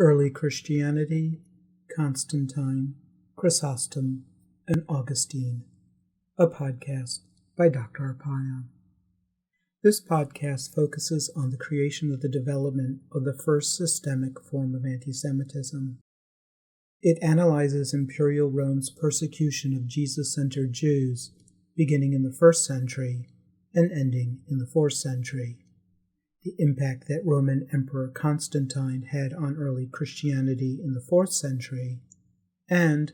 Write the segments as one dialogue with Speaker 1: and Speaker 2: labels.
Speaker 1: Early Christianity, Constantine, Chrysostom, and Augustine, a podcast by Dr. Arpaia. This podcast focuses on the creation of the development of the first systemic form of anti-Semitism. It analyzes Imperial Rome's persecution of Jesus-centered Jews, beginning in the 1st century and ending in the 4th century. The impact that Roman Emperor Constantine had on early Christianity in the 4th century, and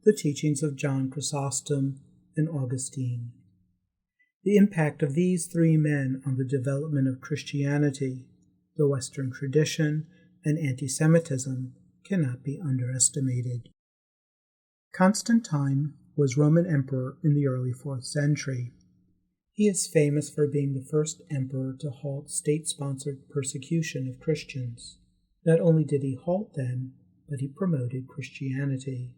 Speaker 1: the teachings of John Chrysostom and Augustine. The impact of these three men on the development of Christianity, the Western tradition, and anti-Semitism cannot be underestimated. Constantine was Roman emperor in the early 4th century. He is famous for being the first emperor to halt state-sponsored persecution of Christians. Not only did he halt them, but he promoted Christianity.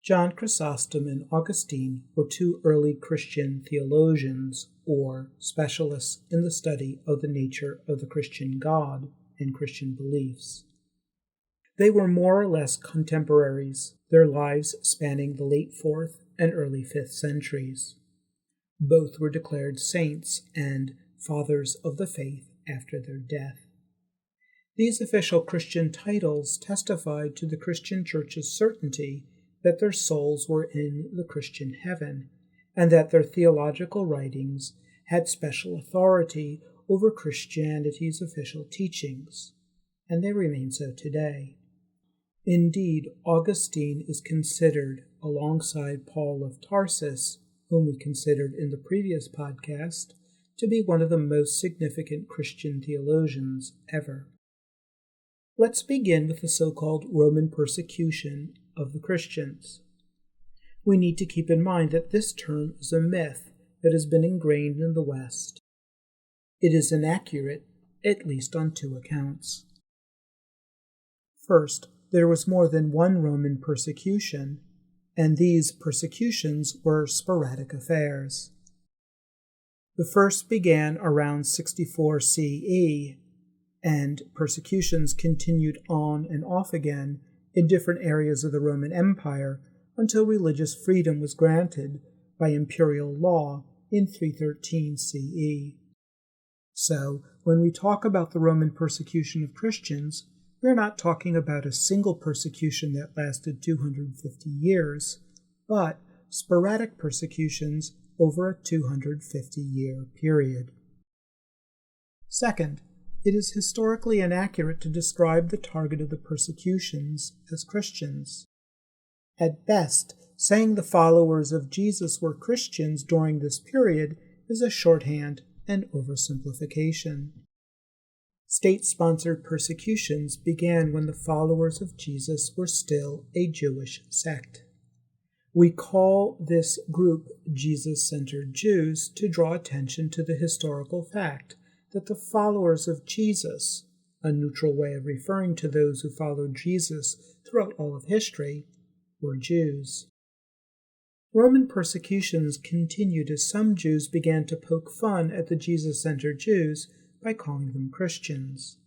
Speaker 1: John Chrysostom and Augustine were two early Christian theologians, or specialists in the study of the nature of the Christian God and Christian beliefs. They were more or less contemporaries, their lives spanning the late 4th and early 5th centuries. Both were declared saints and fathers of the faith after their death. These official Christian titles testified to the Christian Church's certainty that their souls were in the Christian heaven, and that their theological writings had special authority over Christianity's official teachings, and they remain so today. Indeed, Augustine is considered, alongside Paul of Tarsus, whom we considered in the previous podcast, to be one of the most significant Christian theologians ever. Let's begin with the so-called Roman persecution of the Christians. We need to keep in mind that this term is a myth that has been ingrained in the West. It is inaccurate, at least on two accounts. First, there was more than one Roman persecution, and these persecutions were sporadic affairs. The first began around 64 CE, and persecutions continued on and off again in different areas of the Roman Empire until religious freedom was granted by imperial law in 313 CE. So, when we talk about the Roman persecution of Christians, we're not talking about a single persecution that lasted 250 years, but sporadic persecutions over a 250-year period. Second, it is historically inaccurate to describe the target of the persecutions as Christians. At best, saying the followers of Jesus were Christians during this period is a shorthand and oversimplification. State-sponsored persecutions began when the followers of Jesus were still a Jewish sect. We call this group Jesus-centered Jews to draw attention to the historical fact that the followers of Jesus, a neutral way of referring to those who followed Jesus throughout all of history, were Jews. Roman persecutions continued as some Jews began to poke fun at the Jesus-centered Jews by calling them Christians.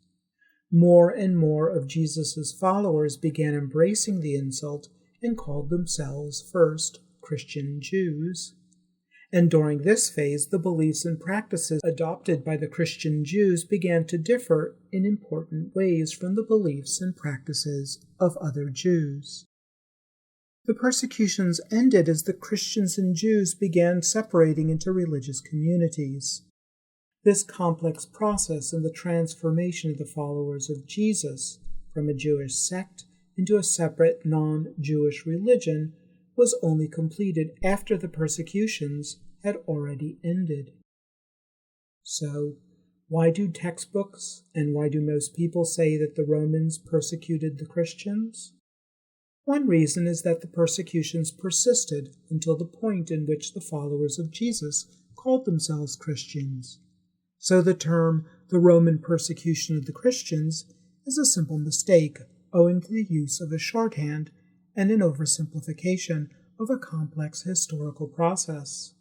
Speaker 1: More and more of Jesus' followers began embracing the insult and called themselves first Christian Jews. And during this phase, the beliefs and practices adopted by the Christian Jews began to differ in important ways from the beliefs and practices of other Jews. The persecutions ended as the Christians and Jews began separating into religious communities. This complex process in the transformation of the followers of Jesus from a Jewish sect into a separate non-Jewish religion was only completed after the persecutions had already ended. So, why do textbooks and why do most people say that the Romans persecuted the Christians? One reason is that the persecutions persisted until the point in which the followers of Jesus called themselves Christians. So the term, the Roman persecution of the Christians, is a simple mistake owing to the use of a shorthand and an oversimplification of a complex historical process.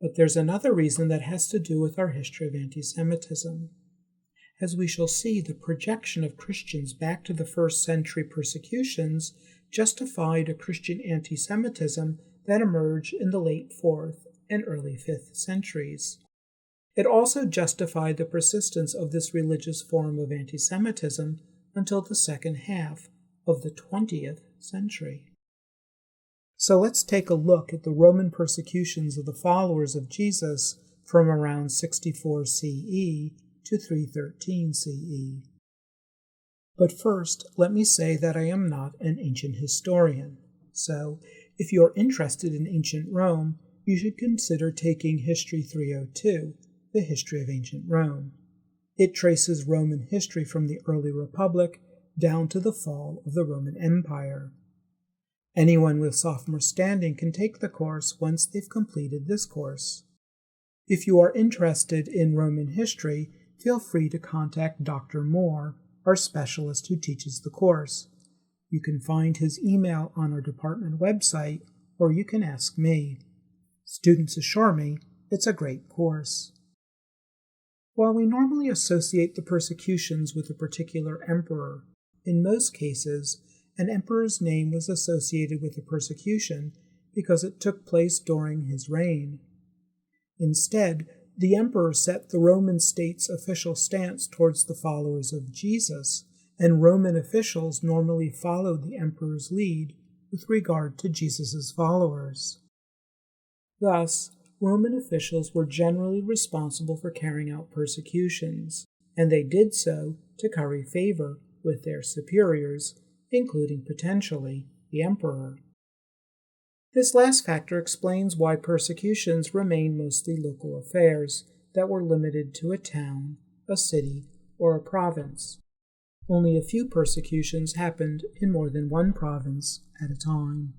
Speaker 1: But there's another reason that has to do with our history of anti-Semitism. As we shall see, the projection of Christians back to the first-century persecutions justified a Christian anti-Semitism that emerged in the late 4th and early 5th centuries. It also justified the persistence of this religious form of anti-Semitism until the second half of the 20th century. So let's take a look at the Roman persecutions of the followers of Jesus from around 64 CE to 313 CE. But first, let me say that I am not an ancient historian. So, if you are interested in ancient Rome, you should consider taking History 302, the history of ancient Rome. It traces Roman history from the early Republic down to the fall of the Roman Empire. Anyone with sophomore standing can take the course once they've completed this course. If you are interested in Roman history, feel free to contact Dr. Moore, our specialist who teaches the course. You can find his email on our department website, or you can ask me. Students assure me it's a great course. While we normally associate the persecutions with a particular emperor, in most cases, an emperor's name was associated with the persecution because it took place during his reign. Instead, the emperor set the Roman state's official stance towards the followers of Jesus, and Roman officials normally followed the emperor's lead with regard to Jesus' followers. Thus, Roman officials were generally responsible for carrying out persecutions, and they did so to curry favor with their superiors, including potentially the emperor. This last factor explains why persecutions remain mostly local affairs that were limited to a town, a city, or a province. Only a few persecutions happened in more than one province at a time.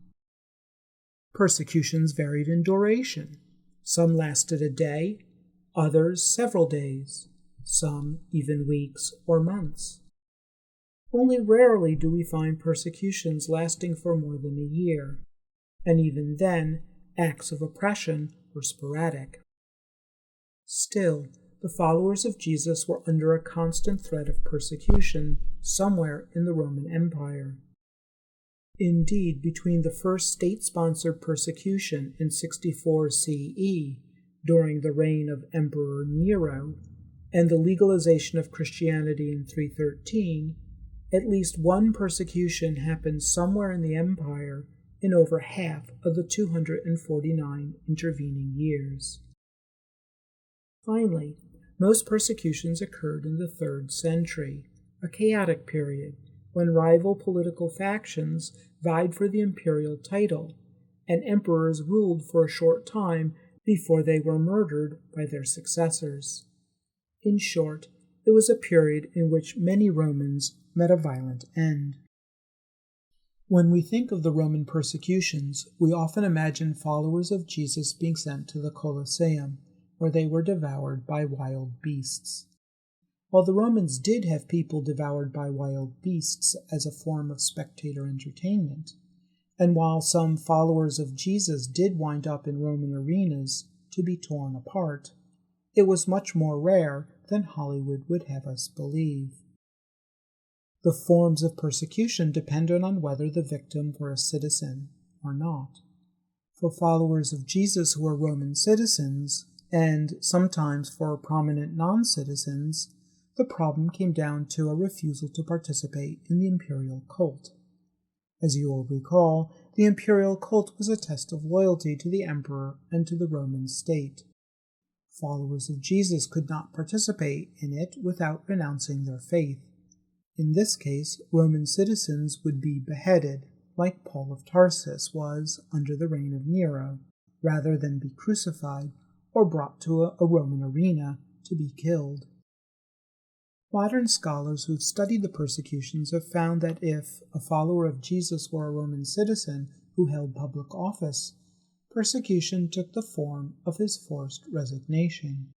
Speaker 1: Persecutions varied in duration. Some lasted a day, others several days, some even weeks or months. Only rarely do we find persecutions lasting for more than a year, and even then, acts of oppression were sporadic. Still, the followers of Jesus were under a constant threat of persecution somewhere in the Roman Empire. Indeed, between the first state-sponsored persecution in 64 CE, during the reign of Emperor Nero, and the legalization of Christianity in 313, at least one persecution happened somewhere in the empire in over half of the 249 intervening years. Finally, most persecutions occurred in the 3rd century, a chaotic period when rival political factions vied for the imperial title, and emperors ruled for a short time before they were murdered by their successors. In short, it was a period in which many Romans met a violent end. When we think of the Roman persecutions, we often imagine followers of Jesus being sent to the Colosseum, where they were devoured by wild beasts. While the Romans did have people devoured by wild beasts as a form of spectator entertainment, and while some followers of Jesus did wind up in Roman arenas to be torn apart, it was much more rare than Hollywood would have us believe. The forms of persecution depended on whether the victim were a citizen or not. For followers of Jesus who were Roman citizens, and sometimes for prominent non-citizens, the problem came down to a refusal to participate in the imperial cult. As you will recall, the imperial cult was a test of loyalty to the emperor and to the Roman state. Followers of Jesus could not participate in it without renouncing their faith. In this case, Roman citizens would be beheaded, like Paul of Tarsus was under the reign of Nero, rather than be crucified or brought to a Roman arena to be killed. Modern scholars who have studied the persecutions have found that if a follower of Jesus were a Roman citizen who held public office, persecution took the form of his forced resignation.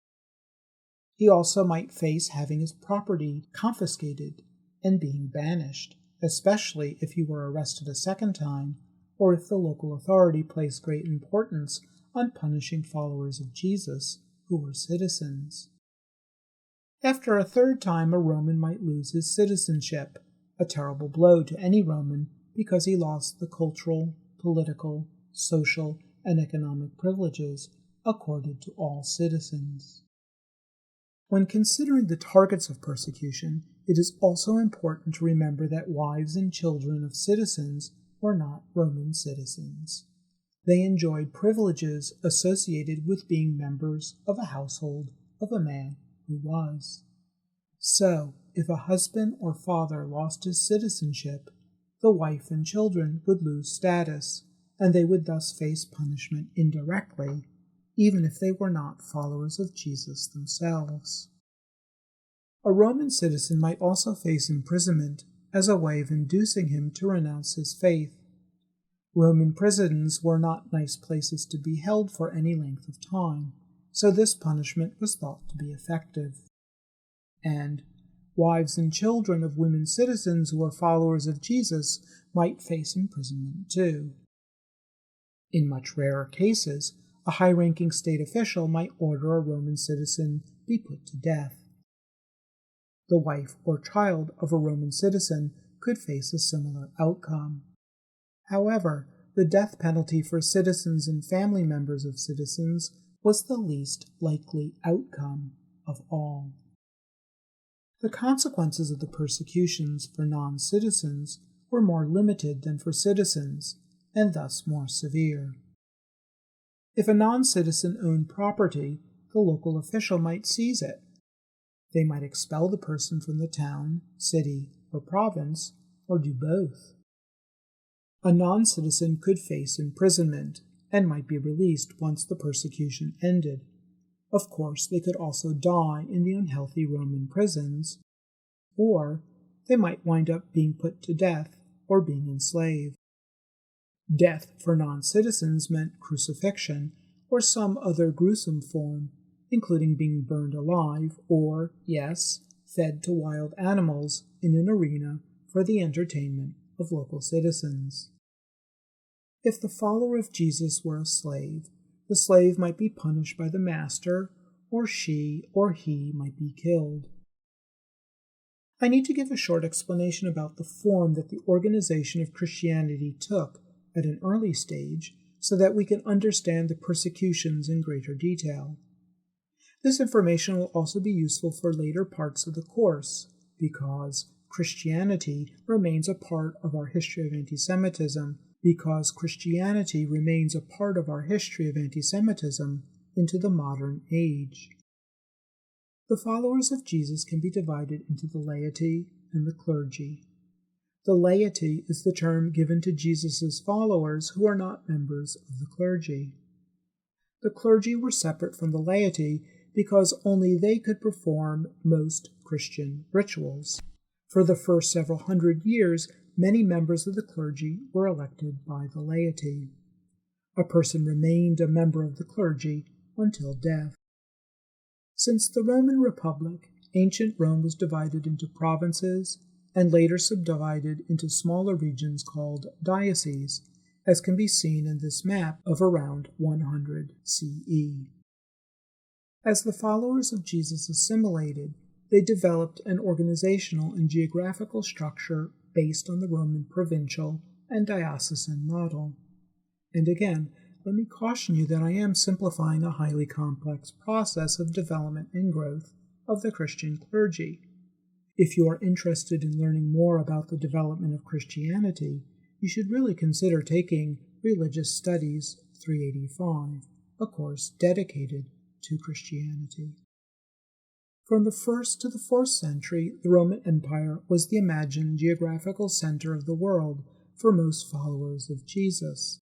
Speaker 1: He also might face having his property confiscated and being banished, especially if he were arrested a second time, or if the local authority placed great importance on punishing followers of Jesus who were citizens. After a third time, a Roman might lose his citizenship, a terrible blow to any Roman because he lost the cultural, political, social, and economic privileges accorded to all citizens. When considering the targets of persecution, it is also important to remember that wives and children of citizens were not Roman citizens. They enjoyed privileges associated with being members of a household of a man who was. So, if a husband or father lost his citizenship, the wife and children would lose status, and they would thus face punishment indirectly, even if they were not followers of Jesus themselves. A Roman citizen might also face imprisonment as a way of inducing him to renounce his faith. Roman prisons were not nice places to be held for any length of time, so this punishment was thought to be effective. And wives and children of women citizens who were followers of Jesus might face imprisonment too. In much rarer cases, a high-ranking state official might order a Roman citizen be put to death. The wife or child of a Roman citizen could face a similar outcome. However, the death penalty for citizens and family members of citizens was the least likely outcome of all. The consequences of the persecutions for non-citizens were more limited than for citizens, and thus more severe. If a non-citizen owned property, the local official might seize it. They might expel the person from the town, city, or province, or do both. A non-citizen could face imprisonment and might be released once the persecution ended. Of course, they could also die in the unhealthy Roman prisons, or they might wind up being put to death or being enslaved. Death for non-citizens meant crucifixion or some other gruesome form, including being burned alive or, yes, fed to wild animals in an arena for the entertainment of local citizens. If the follower of Jesus were a slave, the slave might be punished by the master, or she or he might be killed. I need to give a short explanation about the form that the organization of Christianity took at an early stage so that we can understand the persecutions in greater detail. This information will also be useful for later parts of the course, because Christianity remains a part of our history of anti-Semitism, into the modern age. The followers of Jesus can be divided into the laity and the clergy. The laity is the term given to Jesus' followers who are not members of the clergy. The clergy were separate from the laity because only they could perform most Christian rituals. For the first several hundred years, many members of the clergy were elected by the laity. A person remained a member of the clergy until death. Since the Roman Republic, ancient Rome was divided into provinces and later subdivided into smaller regions called dioceses, as can be seen in this map of around 100 CE. As the followers of Jesus assimilated, they developed an organizational and geographical structure based on the Roman provincial and diocesan model. And again, let me caution you that I am simplifying a highly complex process of development and growth of the Christian clergy. If you are interested in learning more about the development of Christianity, you should really consider taking Religious Studies 385, a course dedicated to Christianity. From the 1st to the 4th century, the Roman Empire was the imagined geographical center of the world for most followers of Jesus,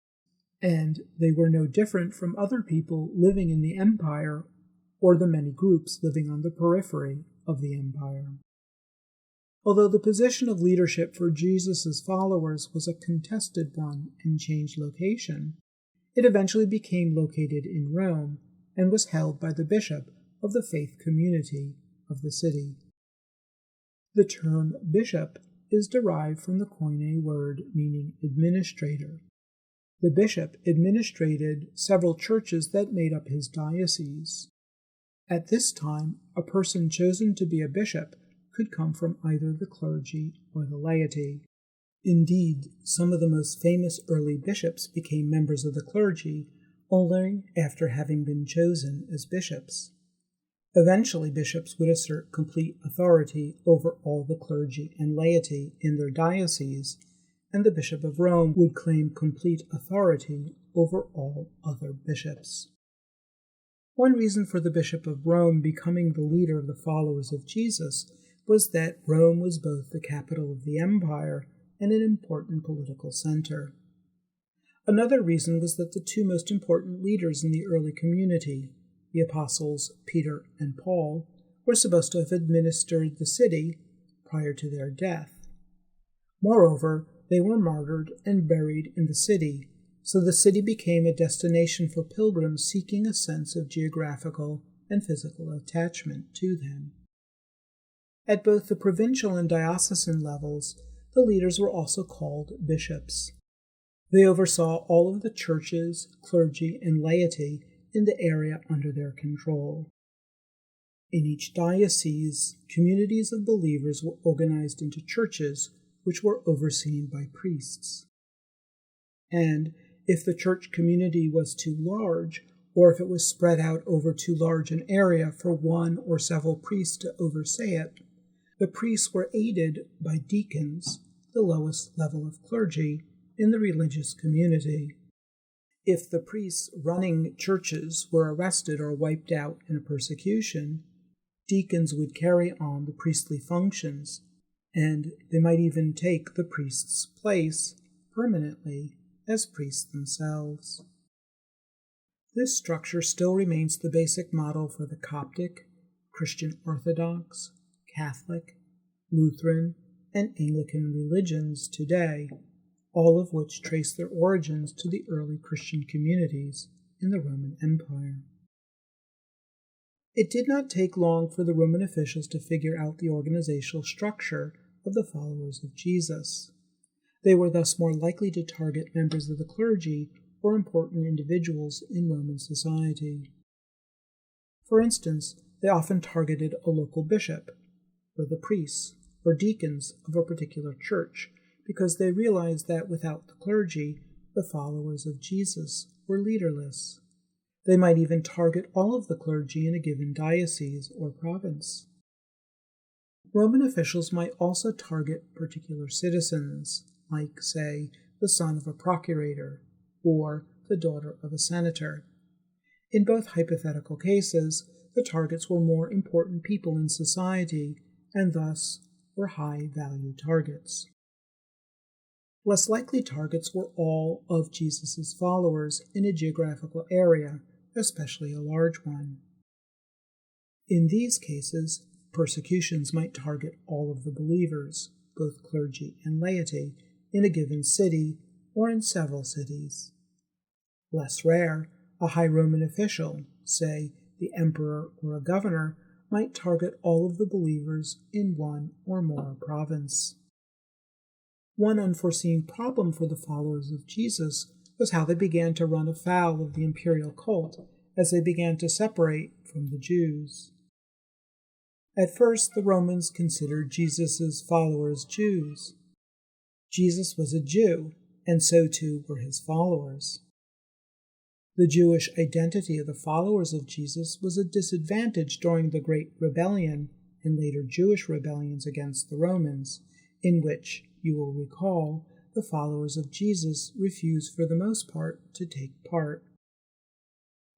Speaker 1: and they were no different from other people living in the empire or the many groups living on the periphery of the empire. Although the position of leadership for Jesus' followers was a contested one and changed location, it eventually became located in Rome and was held by the bishop of the faith community of the city. The term bishop is derived from the Koine word meaning administrator. The bishop administrated several churches that made up his diocese. At this time, a person chosen to be a bishop could come from either the clergy or the laity. Indeed, some of the most famous early bishops became members of the clergy only after having been chosen as bishops. Eventually, bishops would assert complete authority over all the clergy and laity in their diocese, and the Bishop of Rome would claim complete authority over all other bishops. One reason for the Bishop of Rome becoming the leader of the followers of Jesus was that Rome was both the capital of the empire and an important political center. Another reason was that the two most important leaders in the early community, the apostles Peter and Paul, were supposed to have administered the city prior to their death. Moreover, they were martyred and buried in the city, so the city became a destination for pilgrims seeking a sense of geographical and physical attachment to them. At both the provincial and diocesan levels, the leaders were also called bishops. They oversaw all of the churches, clergy, and laity in the area under their control. In each diocese, communities of believers were organized into churches, which were overseen by priests. And if the church community was too large, or if it was spread out over too large an area for one or several priests to oversee it, the priests were aided by deacons, the lowest level of clergy, in the religious community. If the priests running churches were arrested or wiped out in a persecution, deacons would carry on the priestly functions, and they might even take the priest's place permanently as priests themselves. This structure still remains the basic model for the Coptic, Christian Orthodox, Catholic, Lutheran, and Anglican religions today, all of which trace their origins to the early Christian communities in the Roman Empire. It did not take long for the Roman officials to figure out the organizational structure of the followers of Jesus. They were thus more likely to target members of the clergy or important individuals in Roman society. For instance, they often targeted a local bishop, or the priests, or deacons of a particular church, because they realized that without the clergy, the followers of Jesus were leaderless. They might even target all of the clergy in a given diocese or province. Roman officials might also target particular citizens, like, say, the son of a procurator or the daughter of a senator. In both hypothetical cases, the targets were more important people in society and thus were high-value targets. Less likely targets were all of Jesus' followers in a geographical area, especially a large one. In these cases, persecutions might target all of the believers, both clergy and laity, in a given city or in several cities. Less rare, a high Roman official, say the emperor or a governor, might target all of the believers in one or more province. One unforeseen problem for the followers of Jesus was how they began to run afoul of the imperial cult as they began to separate from the Jews. At first, the Romans considered Jesus' followers Jews. Jesus was a Jew, and so too were his followers. The Jewish identity of the followers of Jesus was a disadvantage during the Great Rebellion and later Jewish rebellions against the Romans, in which, you will recall, the followers of Jesus refused for the most part to take part.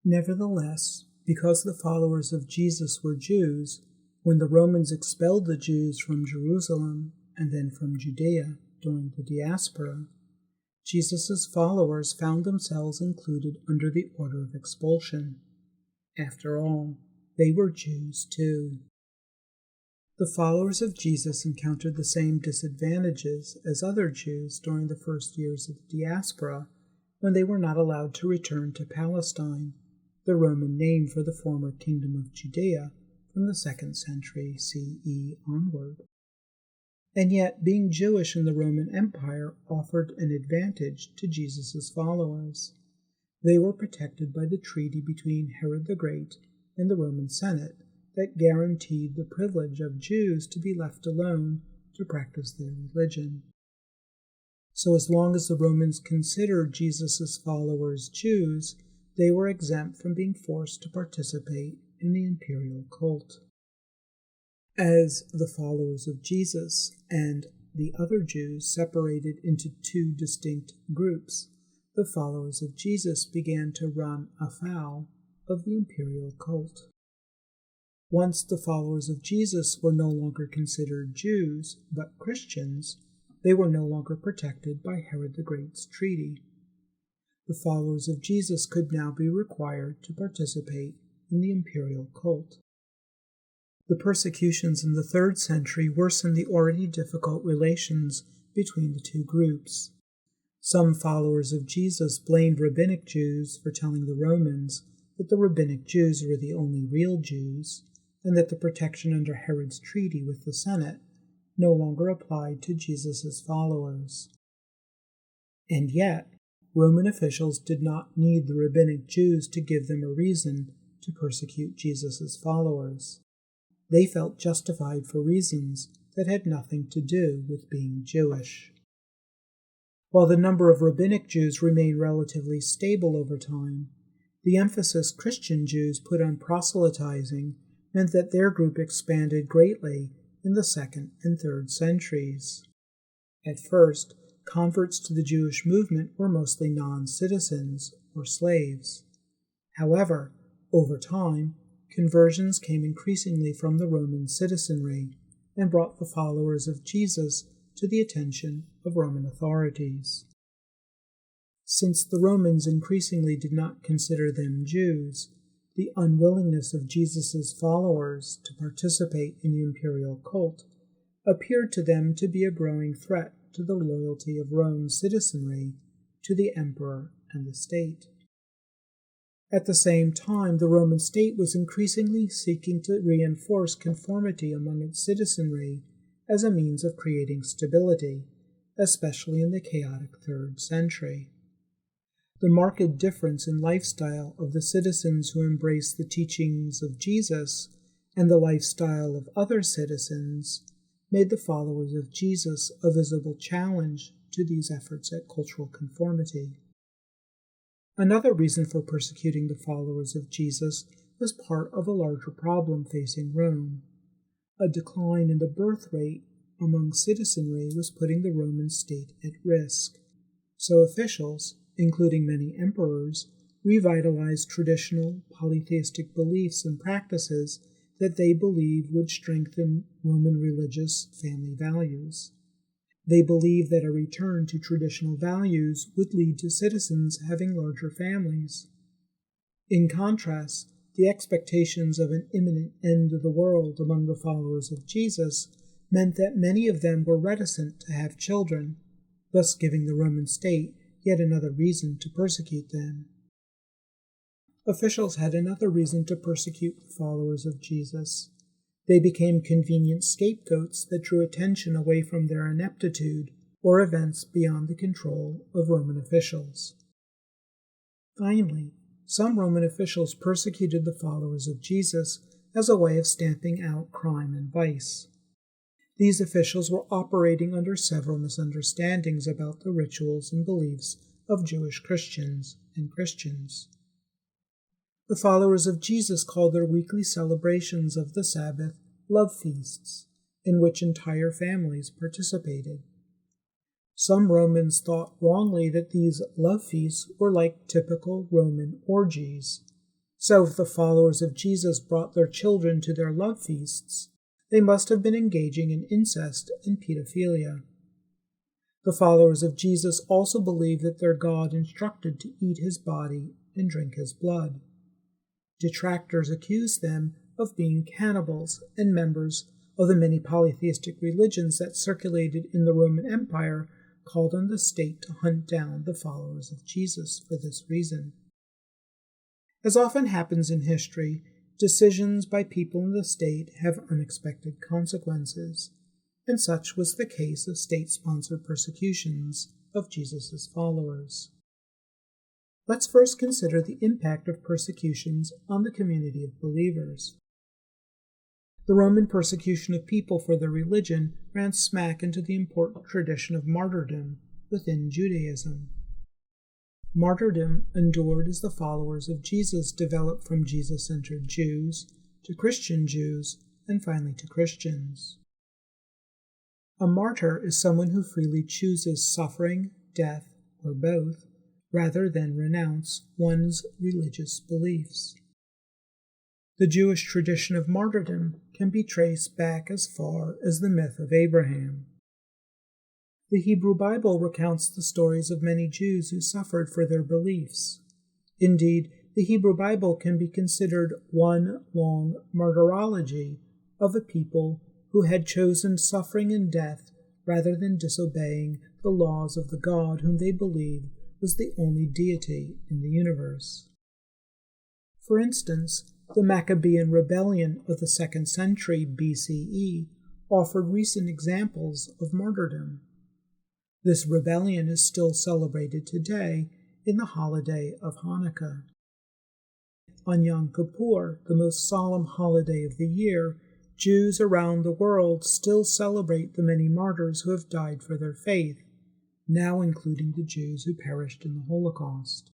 Speaker 1: Nevertheless, because the followers of Jesus were Jews, when the Romans expelled the Jews from Jerusalem and then from Judea during the diaspora, Jesus' followers found themselves included under the order of expulsion. After all, they were Jews too. The followers of Jesus encountered the same disadvantages as other Jews during the first years of the diaspora, when they were not allowed to return to Palestine, the Roman name for the former kingdom of Judea, from the 2nd century CE onward. And yet, being Jewish in the Roman Empire offered an advantage to Jesus' followers. They were protected by the treaty between Herod the Great in the Roman Senate that guaranteed the privilege of Jews to be left alone to practice their religion. So as long as the Romans considered Jesus' followers Jews, they were exempt from being forced to participate in the imperial cult. As the followers of Jesus and the other Jews separated into two distinct groups, the followers of Jesus began to run afoul of the imperial cult. Once the followers of Jesus were no longer considered Jews, but Christians, they were no longer protected by Herod the Great's treaty. The followers of Jesus could now be required to participate in the imperial cult. The persecutions in the 3rd century worsened the already difficult relations between the two groups. Some followers of Jesus blamed rabbinic Jews for telling the Romans that the rabbinic Jews were the only real Jews, and that the protection under Herod's treaty with the Senate no longer applied to Jesus' followers. And yet, Roman officials did not need the rabbinic Jews to give them a reason to persecute Jesus' followers. They felt justified for reasons that had nothing to do with being Jewish. While the number of rabbinic Jews remained relatively stable over time, the emphasis Christian Jews put on proselytizing meant that their group expanded greatly in the 2nd and 3rd centuries. At first, converts to the Jewish movement were mostly non-citizens or slaves. However, over time, conversions came increasingly from the Roman citizenry and brought the followers of Jesus to the attention of Roman authorities. Since the Romans increasingly did not consider them Jews, the unwillingness of Jesus' followers to participate in the imperial cult appeared to them to be a growing threat to the loyalty of Rome's citizenry to the emperor and the state. At the same time, the Roman state was increasingly seeking to reinforce conformity among its citizenry as a means of creating stability, especially in the chaotic 3rd century. The marked difference in lifestyle of the citizens who embraced the teachings of Jesus and the lifestyle of other citizens made the followers of Jesus a visible challenge to these efforts at cultural conformity. Another reason for persecuting the followers of Jesus was part of a larger problem facing Rome. A decline in the birth rate among citizenry was putting the Roman state at risk. So officials, including many emperors, revitalized traditional polytheistic beliefs and practices that they believed would strengthen Roman religious family values. They believed that a return to traditional values would lead to citizens having larger families. In contrast, the expectations of an imminent end of the world among the followers of Jesus meant that many of them were reticent to have children, thus giving the Roman state yet another reason to persecute them. Officials had another reason to persecute the followers of Jesus. They became convenient scapegoats that drew attention away from their ineptitude or events beyond the control of Roman officials. Finally, some Roman officials persecuted the followers of Jesus as a way of stamping out crime and vice. These officials were operating under several misunderstandings about the rituals and beliefs of Jewish Christians and Christians. The followers of Jesus called their weekly celebrations of the Sabbath love feasts, in which entire families participated. Some Romans thought wrongly that these love feasts were like typical Roman orgies. So if the followers of Jesus brought their children to their love feasts, they must have been engaging in incest and pedophilia. The followers of Jesus also believed that their God instructed to eat his body and drink his blood. Detractors accused them of being cannibals and members of the many polytheistic religions that circulated in the Roman Empire called on the state to hunt down the followers of Jesus for this reason. As often happens in history, decisions by people in the state have unexpected consequences, and such was the case of state-sponsored persecutions of Jesus' followers. Let's first consider the impact of persecutions on the community of believers. The Roman persecution of people for their religion ran smack into the important tradition of martyrdom within Judaism. Martyrdom endured as the followers of Jesus developed from Jesus-centered Jews to Christian Jews and finally to Christians. A martyr is someone who freely chooses suffering, death, or both, rather than renounce one's religious beliefs. The Jewish tradition of martyrdom can be traced back as far as the myth of Abraham. The Hebrew Bible recounts the stories of many Jews who suffered for their beliefs. Indeed, the Hebrew Bible can be considered one long martyrology of a people who had chosen suffering and death rather than disobeying the laws of the God whom they believed was the only deity in the universe. For instance, the Maccabean rebellion of the 2nd century BCE offered recent examples of martyrdom. This rebellion is still celebrated today in the holiday of Hanukkah. On Yom Kippur, the most solemn holiday of the year, Jews around the world still celebrate the many martyrs who have died for their faith, now including the Jews who perished in the Holocaust.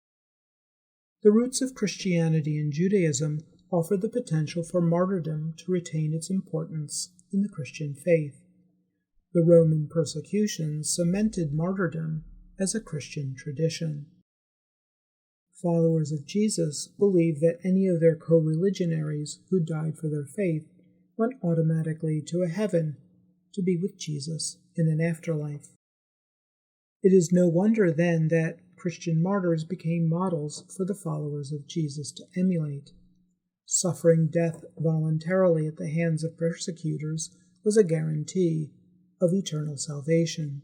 Speaker 1: The roots of Christianity and Judaism offer the potential for martyrdom to retain its importance in the Christian faith. The Roman persecutions cemented martyrdom as a Christian tradition. Followers of Jesus believed that any of their co-religionaries who died for their faith went automatically to a heaven to be with Jesus in an afterlife. It is no wonder then that Christian martyrs became models for the followers of Jesus to emulate. Suffering death voluntarily at the hands of persecutors was a guarantee of eternal salvation.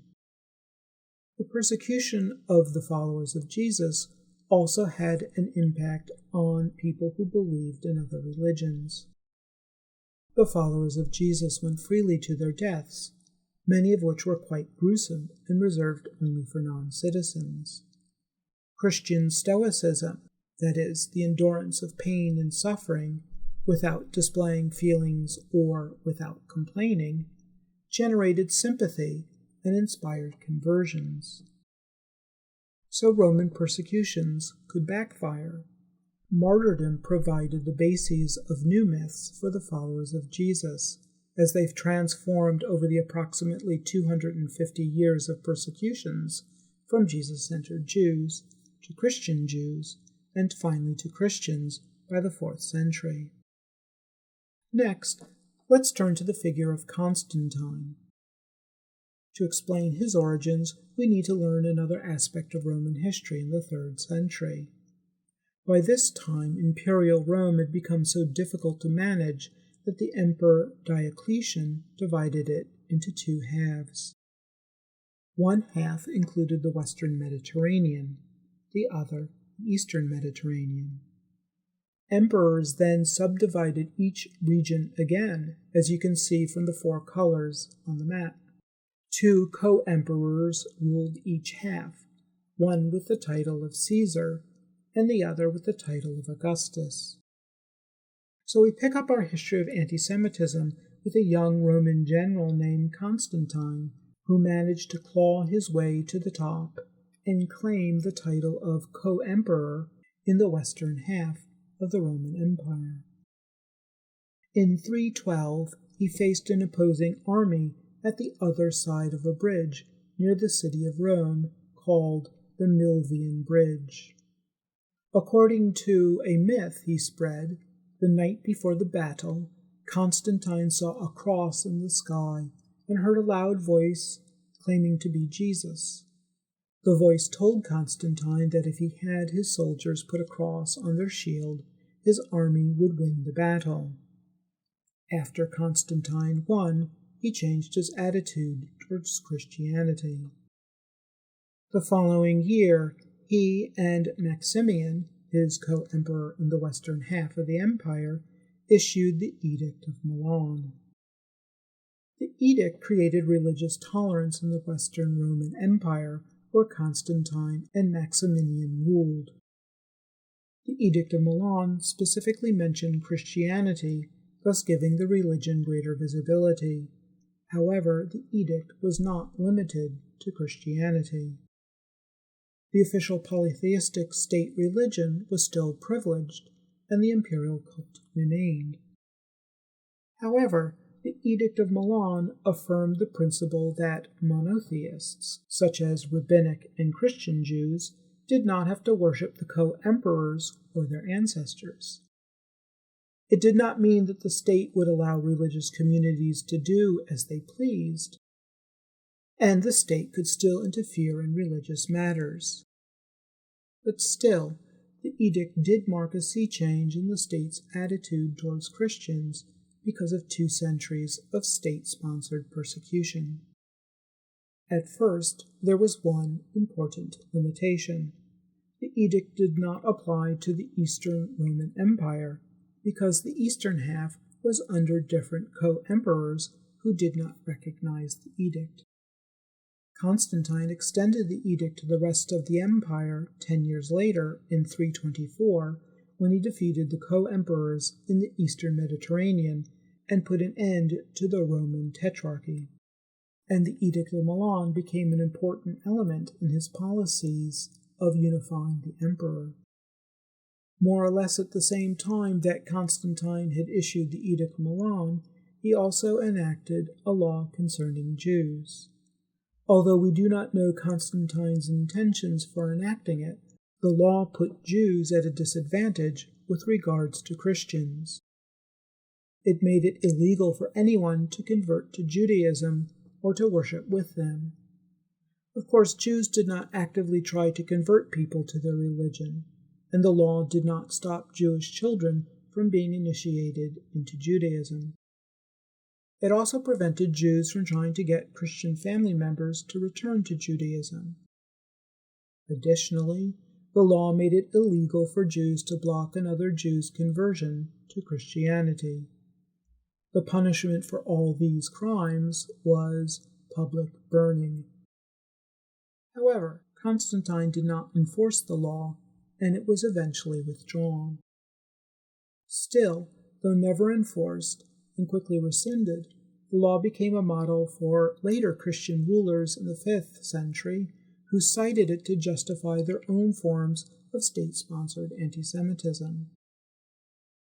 Speaker 1: The persecution of the followers of Jesus also had an impact on people who believed in other religions. The followers of Jesus went freely to their deaths, many of which were quite gruesome and reserved only for non-citizens. Christian Stoicism, that is, the endurance of pain and suffering without displaying feelings or without complaining, generated sympathy and inspired conversions. So Roman persecutions could backfire. Martyrdom provided the bases of new myths for the followers of Jesus, as they've transformed over the approximately 250 years of persecutions from Jesus-centered Jews to Christian Jews, and finally to Christians by the 4th century. Next, let's turn to the figure of Constantine. To explain his origins, we need to learn another aspect of Roman history in the 3rd century. By this time, imperial Rome had become so difficult to manage that the Emperor Diocletian divided it into two halves. One half included the Western Mediterranean, the other the Eastern Mediterranean. Emperors then subdivided each region again, as you can see from the 4 colors on the map. 2 co-emperors ruled each half, one with the title of Caesar and the other with the title of Augustus. So we pick up our history of anti-Semitism with a young Roman general named Constantine, who managed to claw his way to the top and claim the title of co-emperor in the western half of the Roman Empire. In 312, he faced an opposing army at the other side of a bridge near the city of Rome called the Milvian Bridge. According to a myth he spread, the night before the battle, Constantine saw a cross in the sky and heard a loud voice claiming to be Jesus. The voice told Constantine that if he had his soldiers put a cross on their shield, his army would win the battle. After Constantine won, he changed his attitude towards Christianity. The following year, he and Maximian, his co-emperor in the western half of the empire, issued the Edict of Milan. The edict created religious tolerance in the Western Roman Empire, where Constantine and Maximian ruled. The Edict of Milan specifically mentioned Christianity, thus giving the religion greater visibility. However, the edict was not limited to Christianity. The official polytheistic state religion was still privileged, and the imperial cult remained. However, the Edict of Milan affirmed the principle that monotheists, such as rabbinic and Christian Jews, did not have to worship the co-emperors or their ancestors. It did not mean that the state would allow religious communities to do as they pleased, and the state could still interfere in religious matters. But still, the edict did mark a sea change in the state's attitude towards Christians because of 2 centuries of state-sponsored persecution. At first, there was one important limitation. The edict did not apply to the Eastern Roman Empire, because the eastern half was under different co-emperors who did not recognize the edict. Constantine extended the edict to the rest of the empire 10 years later, in 324, when he defeated the co-emperors in the eastern Mediterranean and put an end to the Roman Tetrarchy. And the Edict of Milan became an important element in his policies of unifying the emperor. More or less at the same time that Constantine had issued the Edict of Milan, he also enacted a law concerning Jews. Although we do not know Constantine's intentions for enacting it, the law put Jews at a disadvantage with regards to Christians. It made it illegal for anyone to convert to Judaism or to worship with them. Of course, Jews did not actively try to convert people to their religion, and the law did not stop Jewish children from being initiated into Judaism. It also prevented Jews from trying to get Christian family members to return to Judaism. Additionally, the law made it illegal for Jews to block another Jew's conversion to Christianity. The punishment for all these crimes was public burning. However, Constantine did not enforce the law, and it was eventually withdrawn. Still, though never enforced and quickly rescinded, the law became a model for later Christian rulers in the 5th century who cited it to justify their own forms of state-sponsored anti-Semitism.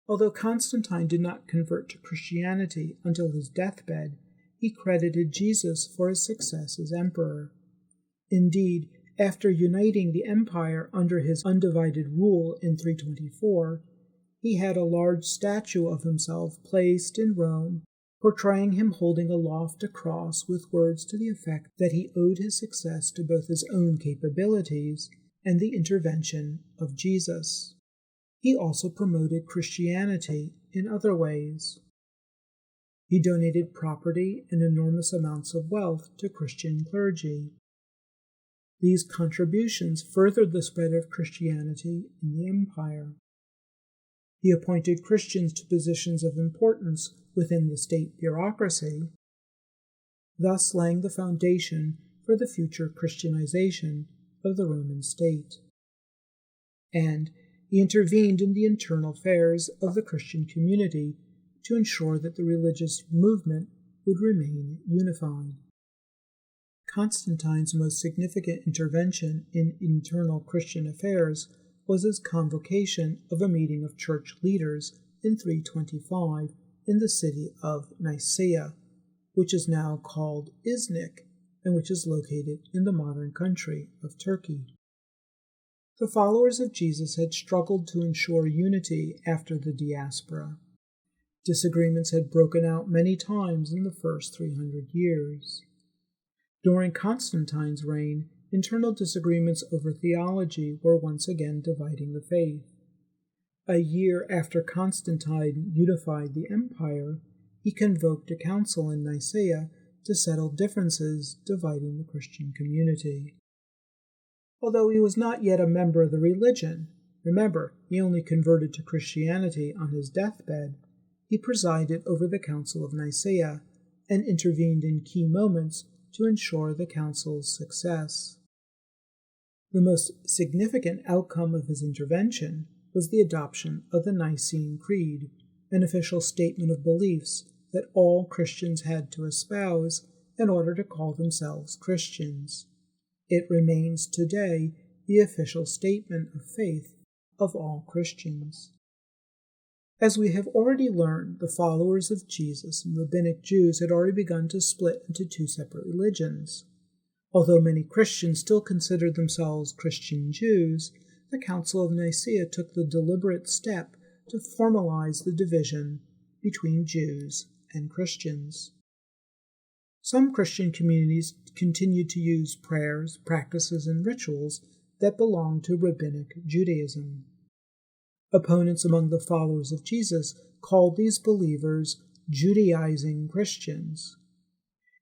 Speaker 1: Although Constantine did not convert to Christianity until his deathbed, he credited Jesus for his success as emperor. Indeed, after uniting the empire under his undivided rule in 324, he had a large statue of himself placed in Rome, portraying him holding aloft a cross with words to the effect that he owed his success to both his own capabilities and the intervention of Jesus. He also promoted Christianity in other ways. He donated property and enormous amounts of wealth to Christian clergy. These contributions furthered the spread of Christianity in the empire. He appointed Christians to positions of importance within the state bureaucracy, thus laying the foundation for the future Christianization of the Roman state. And he intervened in the internal affairs of the Christian community to ensure that the religious movement would remain unified. Constantine's most significant intervention in internal Christian affairs was his convocation of a meeting of church leaders in 325 in the city of Nicaea, which is now called Iznik and which is located in the modern country of Turkey. The followers of Jesus had struggled to ensure unity after the diaspora. Disagreements had broken out many times in the first 300 years. During Constantine's reign, internal disagreements over theology were once again dividing the faith. A year after Constantine unified the empire, he convoked a council in Nicaea to settle differences dividing the Christian community. Although he was not yet a member of the religion, remember, he only converted to Christianity on his deathbed, he presided over the Council of Nicaea and intervened in key moments to ensure the council's success. The most significant outcome of his intervention was the adoption of the Nicene Creed, an official statement of beliefs that all Christians had to espouse in order to call themselves Christians. It remains today the official statement of faith of all Christians. As we have already learned, the followers of Jesus and rabbinic Jews had already begun to split into two separate religions. Although many Christians still considered themselves Christian Jews, the Council of Nicaea took the deliberate step to formalize the division between Jews and Christians. Some Christian communities continued to use prayers, practices, and rituals that belonged to rabbinic Judaism. Opponents among the followers of Jesus called these believers Judaizing Christians.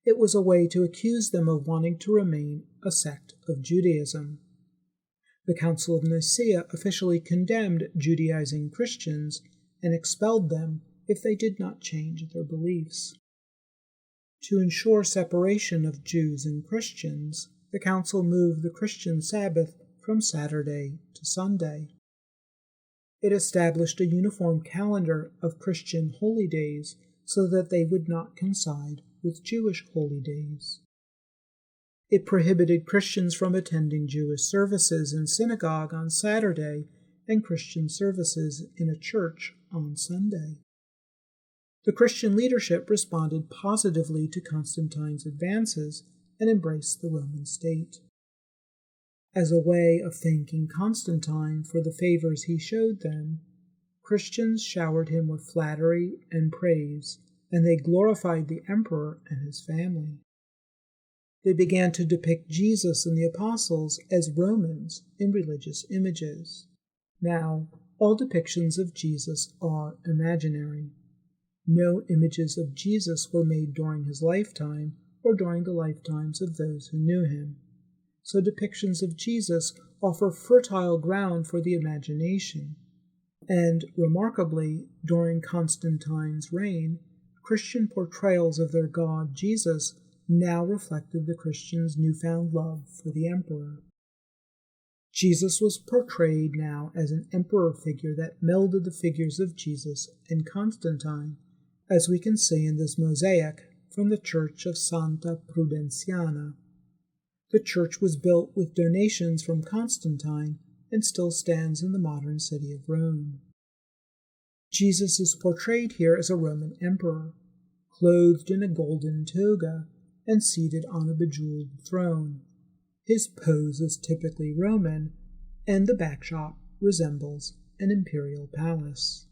Speaker 1: It was a way to accuse them of wanting to remain a sect of Judaism. The Council of Nicaea officially condemned Judaizing Christians and expelled them if they did not change their beliefs. To ensure separation of Jews and Christians, the Council moved the Christian Sabbath from Saturday to Sunday. It established a uniform calendar of Christian holy days so that they would not coincide with Jewish holy days. It prohibited Christians from attending Jewish services in synagogue on Saturday and Christian services in a church on Sunday. The Christian leadership responded positively to Constantine's advances and embraced the Roman state. As a way of thanking Constantine for the favors he showed them, Christians showered him with flattery and praise, and they glorified the emperor and his family. They began to depict Jesus and the apostles as Romans in religious images. Now, all depictions of Jesus are imaginary. No images of Jesus were made during his lifetime or during the lifetimes of those who knew him. So depictions of Jesus offer fertile ground for the imagination. And, remarkably, during Constantine's reign, Christian portrayals of their God Jesus now reflected the Christians' newfound love for the emperor. Jesus was portrayed now as an emperor figure that melded the figures of Jesus and Constantine, as we can see in this mosaic from the church of Santa Prudenciana. The church was built with donations from Constantine and still stands in the modern city of Rome. Jesus is portrayed here as a Roman emperor, clothed in a golden toga and seated on a bejeweled throne. His pose is typically Roman, and the backdrop resembles an imperial palace.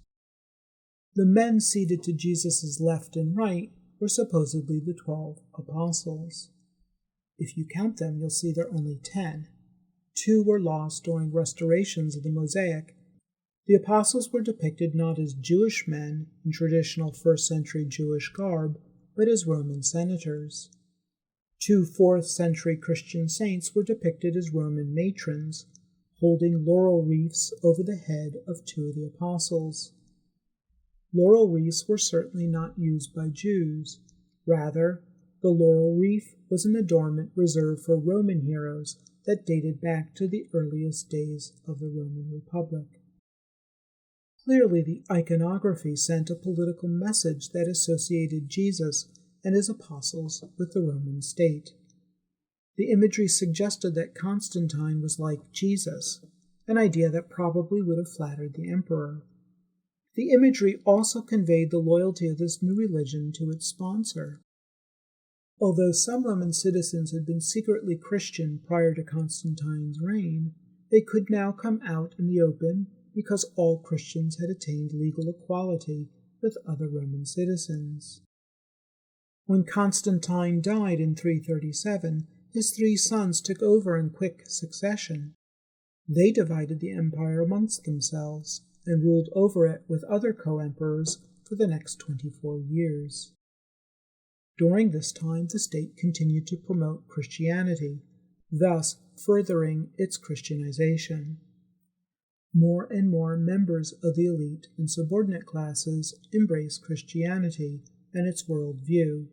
Speaker 1: The men seated to Jesus' left and right were supposedly the 12 apostles. If you count them, you'll see there are only 10. 2 were lost during restorations of the mosaic. The apostles were depicted not as Jewish men in traditional first-century Jewish garb, but as Roman senators. 2 4th-century Christian saints were depicted as Roman matrons, holding laurel wreaths over the head of 2 of the apostles. Laurel wreaths were certainly not used by Jews. Rather, the laurel wreath was an adornment reserved for Roman heroes that dated back to the earliest days of the Roman Republic. Clearly, the iconography sent a political message that associated Jesus and his apostles with the Roman state. The imagery suggested that Constantine was like Jesus, an idea that probably would have flattered the emperor. The imagery also conveyed the loyalty of this new religion to its sponsor. Although some Roman citizens had been secretly Christian prior to Constantine's reign, they could now come out in the open because all Christians had attained legal equality with other Roman citizens. When Constantine died in 337, his 3 sons took over in quick succession. They divided the empire amongst themselves and ruled over it with other co-emperors for the next 24 years. During this time, the state continued to promote Christianity, thus furthering its Christianization. More and more members of the elite and subordinate classes embraced Christianity and its worldview.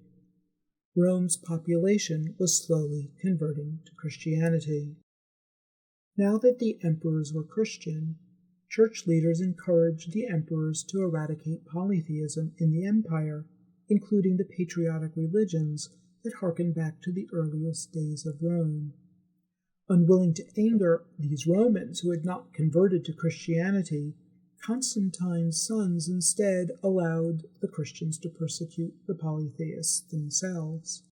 Speaker 1: Rome's population was slowly converting to Christianity. Now that the emperors were Christian, church leaders encouraged the emperors to eradicate polytheism in the empire, including the patriotic religions that harken back to the earliest days of Rome. Unwilling to anger these Romans who had not converted to Christianity, Constantine's sons instead allowed the Christians to persecute the polytheists themselves.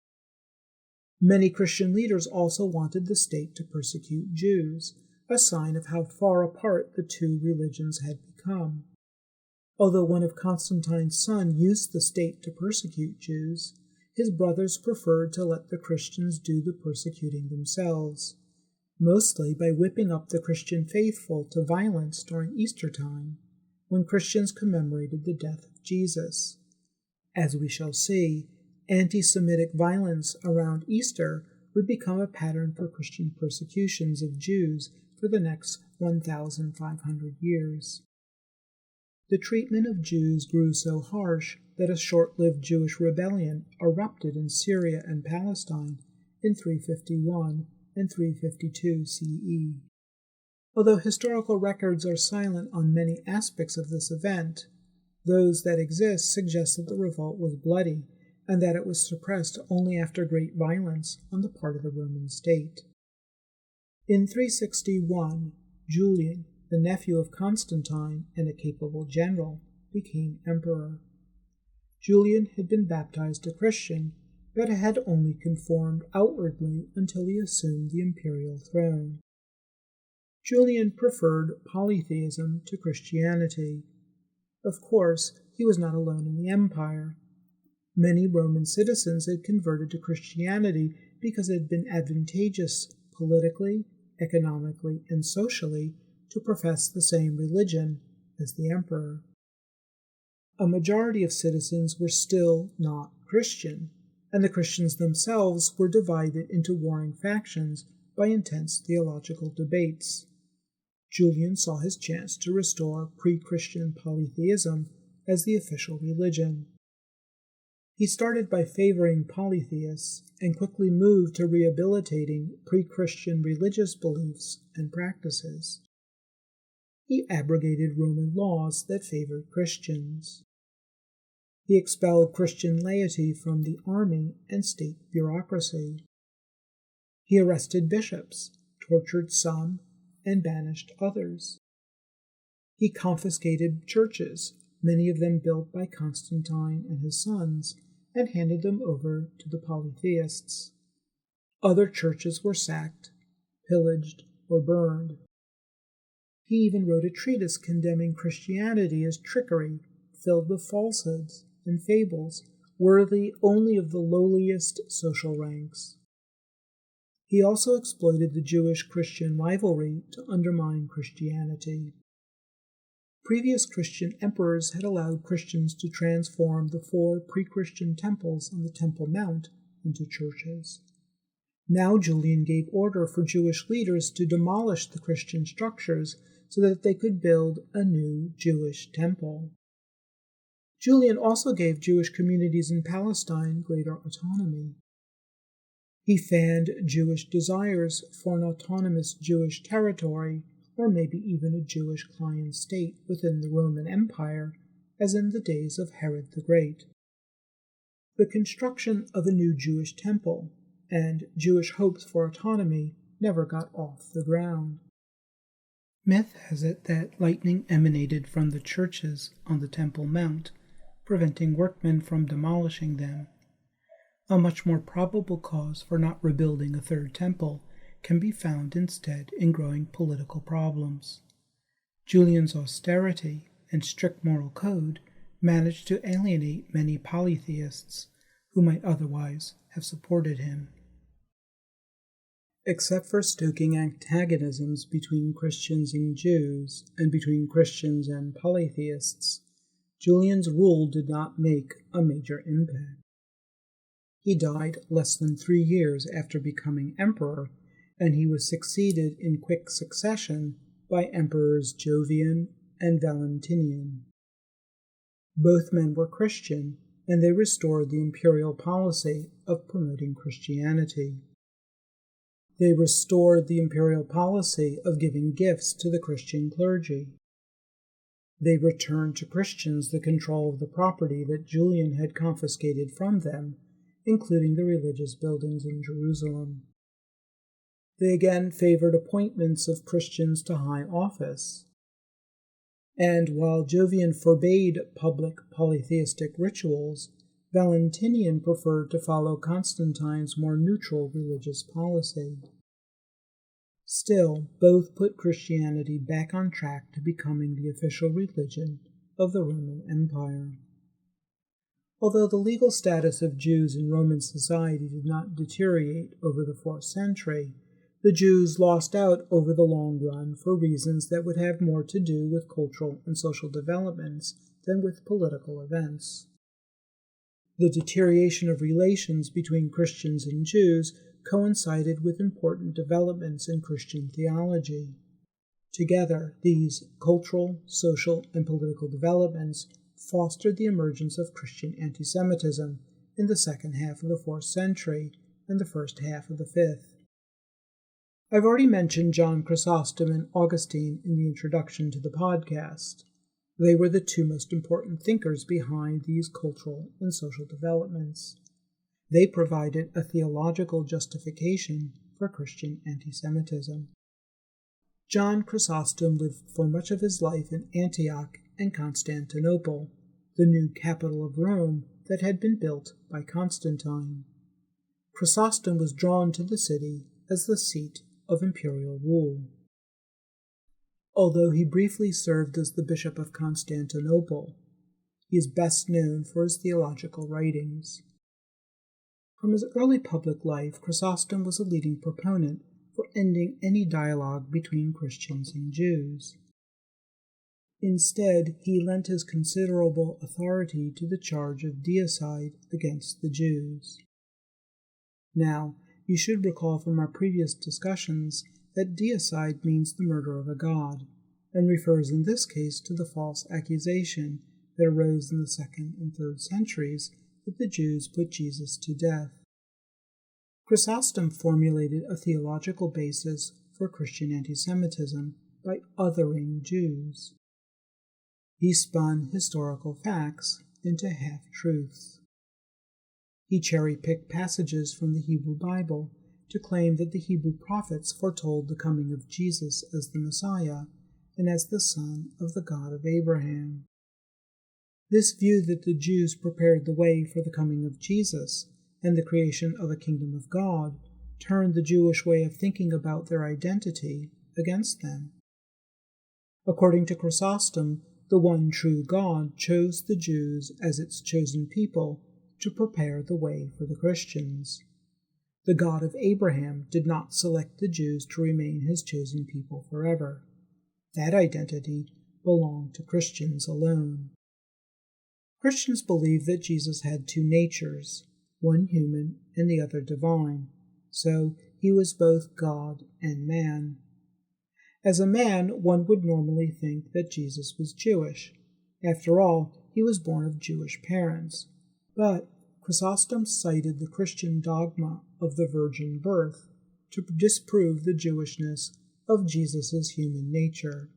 Speaker 1: Many Christian leaders also wanted the state to persecute Jews, a sign of how far apart the two religions had become. Although one of Constantine's sons used the state to persecute Jews, his brothers preferred to let the Christians do the persecuting themselves, mostly by whipping up the Christian faithful to violence during Easter time, when Christians commemorated the death of Jesus. As we shall see, anti-Semitic violence around Easter would become a pattern for Christian persecutions of Jews for the next 1,500 years. The treatment of Jews grew so harsh that a short-lived Jewish rebellion erupted in Syria and Palestine in 351 and 352 CE. Although historical records are silent on many aspects of this event, those that exist suggest that the revolt was bloody and that it was suppressed only after great violence on the part of the Roman state. In 361, Julian, the nephew of Constantine and a capable general, became emperor. Julian had been baptized a Christian, but had only conformed outwardly until he assumed the imperial throne. Julian preferred polytheism to Christianity. Of course, he was not alone in the empire. Many Roman citizens had converted to Christianity because it had been advantageous politically, economically, and socially to profess the same religion as the emperor. A majority of citizens were still not Christian, and the Christians themselves were divided into warring factions by intense theological debates. Julian saw his chance to restore pre-Christian polytheism as the official religion. He started by favoring polytheists and quickly moved to rehabilitating pre-Christian religious beliefs and practices. He abrogated Roman laws that favored Christians. He expelled Christian laity from the army and state bureaucracy. He arrested bishops, tortured some, and banished others. He confiscated churches, many of them built by Constantine and his sons, and handed them over to the polytheists. Other churches were sacked, pillaged, or burned. He even wrote a treatise condemning Christianity as trickery, filled with falsehoods and fables, worthy only of the lowliest social ranks. He also exploited the Jewish-Christian rivalry to undermine Christianity. Previous Christian emperors had allowed Christians to transform the 4 pre-Christian temples on the Temple Mount into churches. Now Julian gave order for Jewish leaders to demolish the Christian structures so that they could build a new Jewish temple. Julian also gave Jewish communities in Palestine greater autonomy. He fanned Jewish desires for an autonomous Jewish territory, or maybe even a Jewish client state within the Roman Empire, as in the days of Herod the Great. The construction of a new Jewish temple and Jewish hopes for autonomy never got off the ground. Myth has it that lightning emanated from the churches on the Temple Mount, preventing workmen from demolishing them. A much more probable cause for not rebuilding a third temple can be found instead in growing political problems. Julian's austerity and strict moral code managed to alienate many polytheists who might otherwise have supported him. Except for stoking antagonisms between Christians and Jews, and between Christians and polytheists, Julian's rule did not make a major impact. He died less than 3 years after becoming emperor, and he was succeeded in quick succession by Emperors Jovian and Valentinian. Both men were Christian, and they restored the imperial policy of promoting Christianity. They restored the imperial policy of giving gifts to the Christian clergy. They returned to Christians the control of the property that Julian had confiscated from them, including the religious buildings in Jerusalem. They again favored appointments of Christians to high office. And while Jovian forbade public polytheistic rituals, Valentinian preferred to follow Constantine's more neutral religious policy. Still, both put Christianity back on track to becoming the official religion of the Roman Empire. Although the legal status of Jews in Roman society did not deteriorate over the 4th century, the Jews lost out over the long run for reasons that would have more to do with cultural and social developments than with political events. The deterioration of relations between Christians and Jews coincided with important developments in Christian theology. Together, these cultural, social, and political developments fostered the emergence of Christian anti-Semitism in the second half of the 4th century and the first half of the 5th. I've already mentioned John Chrysostom and Augustine in the introduction to the podcast. They were the two most important thinkers behind these cultural and social developments. They provided a theological justification for Christian anti-Semitism. John Chrysostom lived for much of his life in Antioch and Constantinople, the new capital of Rome that had been built by Constantine. Chrysostom was drawn to the city as the seat of imperial rule. Although he briefly served as the Bishop of Constantinople, he is best known for his theological writings. From his early public life, Chrysostom was a leading proponent for ending any dialogue between Christians and Jews. Instead, he lent his considerable authority to the charge of deicide against the Jews. Now, you should recall from our previous discussions that deicide means the murder of a god, and refers in this case to the false accusation that arose in the 2nd and 3rd centuries that the Jews put Jesus to death. Chrysostom formulated a theological basis for Christian anti-Semitism by othering Jews. He spun historical facts into half-truths. He cherry-picked passages from the Hebrew Bible to claim that the Hebrew prophets foretold the coming of Jesus as the Messiah and as the son of the God of Abraham. This view that the Jews prepared the way for the coming of Jesus and the creation of a kingdom of God turned the Jewish way of thinking about their identity against them. According to Chrysostom, the one true God chose the Jews as its chosen people to prepare the way for the Christians. The God of Abraham did not select the Jews to remain his chosen people forever. That identity belonged to Christians alone. Christians believe that Jesus had two natures, one human and the other divine, so he was both God and man. As a man, one would normally think that Jesus was Jewish. After all, he was born of Jewish parents. But Chrysostom cited the Christian dogma of the virgin birth to disprove the Jewishness of Jesus' human nature.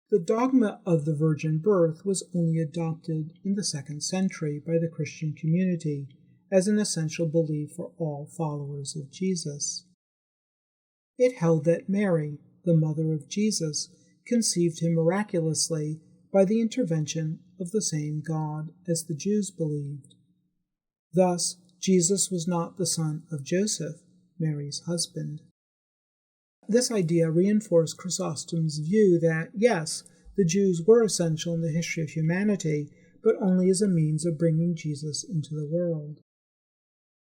Speaker 1: The dogma of the virgin birth was only adopted in the 2nd century by the Christian community as an essential belief for all followers of Jesus. It held that Mary, the mother of Jesus, conceived him miraculously by the intervention of the same God as the Jews believed. Thus, Jesus was not the son of Joseph, Mary's husband. This idea reinforced Chrysostom's view that, yes, the Jews were essential in the history of humanity, but only as a means of bringing Jesus into the world.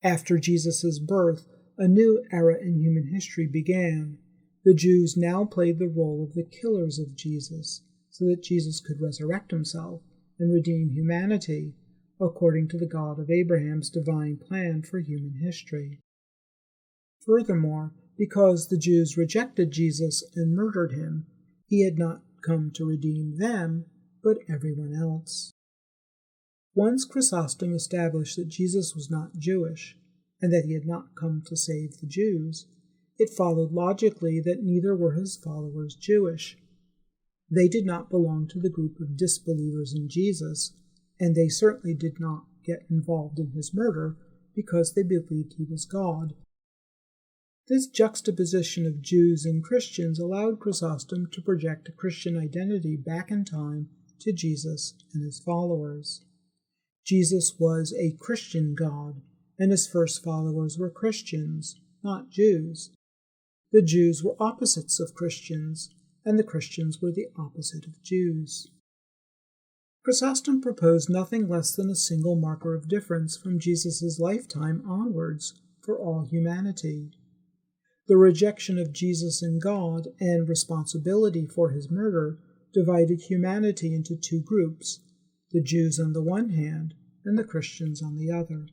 Speaker 1: After Jesus' birth, a new era in human history began. The Jews now played the role of the killers of Jesus, so that Jesus could resurrect himself and redeem humanity, according to the God of Abraham's divine plan for human history. Furthermore, because the Jews rejected Jesus and murdered him, he had not come to redeem them, but everyone else. Once Chrysostom established that Jesus was not Jewish, and that he had not come to save the Jews, it followed logically that neither were his followers Jewish. They did not belong to the group of disbelievers in Jesus, and they certainly did not get involved in his murder because they believed he was God. This juxtaposition of Jews and Christians allowed Chrysostom to project a Christian identity back in time to Jesus and his followers. Jesus was a Christian God, and his first followers were Christians, not Jews. The Jews were opposites of Christians, and the Christians were the opposite of Jews. Chrysostom proposed nothing less than a single marker of difference from Jesus' lifetime onwards for all humanity. The rejection of Jesus and God and responsibility for his murder divided humanity into two groups, the Jews on the one hand and the Christians on the other.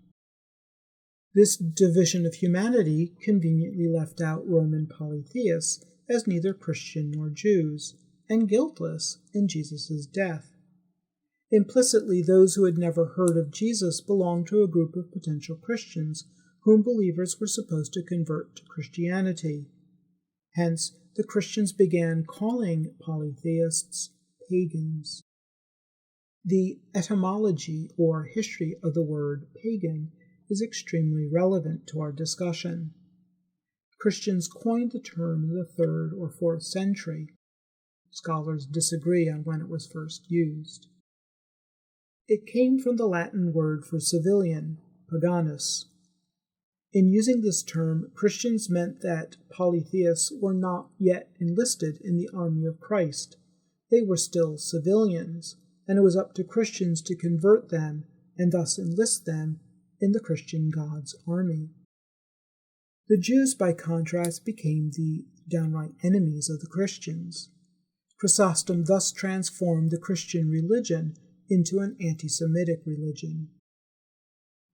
Speaker 1: This division of humanity conveniently left out Roman polytheists as neither Christian nor Jews, and guiltless in Jesus' death. Implicitly, those who had never heard of Jesus belonged to a group of potential Christians whom believers were supposed to convert to Christianity. Hence, the Christians began calling polytheists pagans. The etymology or history of the word pagan is extremely relevant to our discussion. Christians coined the term in the 3rd or 4th century. Scholars disagree on when it was first used. It came from the Latin word for civilian, paganus. In using this term, Christians meant that polytheists were not yet enlisted in the army of Christ. They were still civilians, and it was up to Christians to convert them and thus enlist them in the Christian God's army. The Jews, by contrast, became the downright enemies of the Christians. Chrysostom thus transformed the Christian religion into an anti-Semitic religion.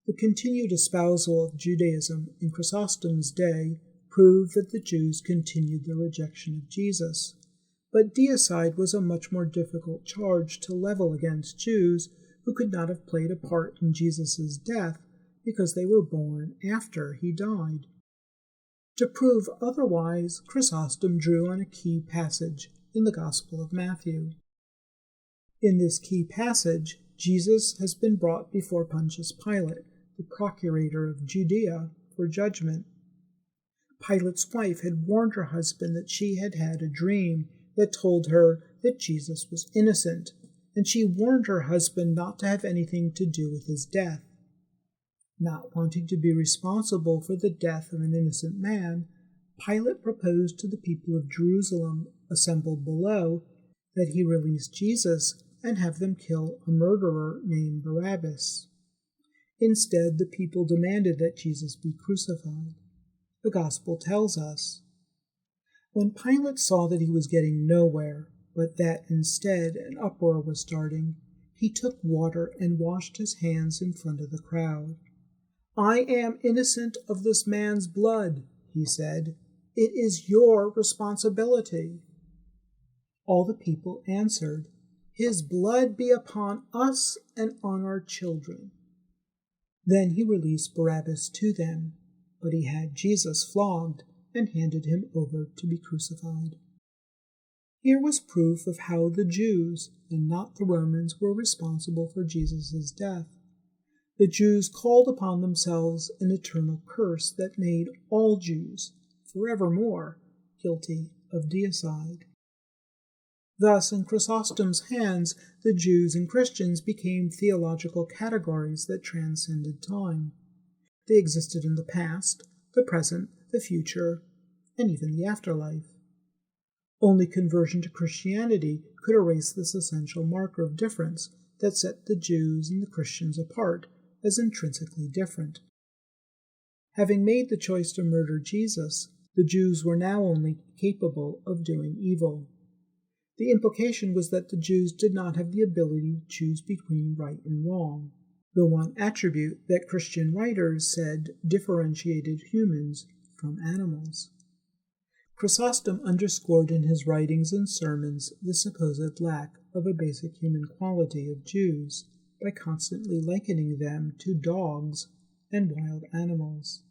Speaker 1: The continued espousal of Judaism in Chrysostom's day proved that the Jews continued their rejection of Jesus, but deicide was a much more difficult charge to level against Jews who could not have played a part in Jesus' death because they were born after he died. To prove otherwise, Chrysostom drew on a key passage in the Gospel of Matthew. In this key passage, Jesus has been brought before Pontius Pilate, the procurator of Judea, for judgment. Pilate's wife had warned her husband that she had had a dream that told her that Jesus was innocent, and she warned her husband not to have anything to do with his death. Not wanting to be responsible for the death of an innocent man, Pilate proposed to the people of Jerusalem assembled below that he release Jesus and have them kill a murderer named Barabbas. Instead, the people demanded that Jesus be crucified. The Gospel tells us, when Pilate saw that he was getting nowhere, but that instead an uproar was starting, he took water and washed his hands in front of the crowd. "I am innocent of this man's blood," he said. "It is your responsibility." All the people answered, "His blood be upon us and on our children." Then he released Barabbas to them, but he had Jesus flogged and handed him over to be crucified. Here was proof of how the Jews, and not the Romans, were responsible for Jesus' death. The Jews called upon themselves an eternal curse that made all Jews, forevermore, guilty of deicide. Thus, in Chrysostom's hands, the Jews and Christians became theological categories that transcended time. They existed in the past, the present, the future, and even the afterlife. Only conversion to Christianity could erase this essential marker of difference that set the Jews and the Christians apart as intrinsically different. Having made the choice to murder Jesus, the Jews were now only capable of doing evil. The implication was that the Jews did not have the ability to choose between right and wrong, the one attribute that Christian writers said differentiated humans from animals. Chrysostom underscored in his writings and sermons the supposed lack of a basic human quality of Jews by constantly likening them to dogs and wild animals.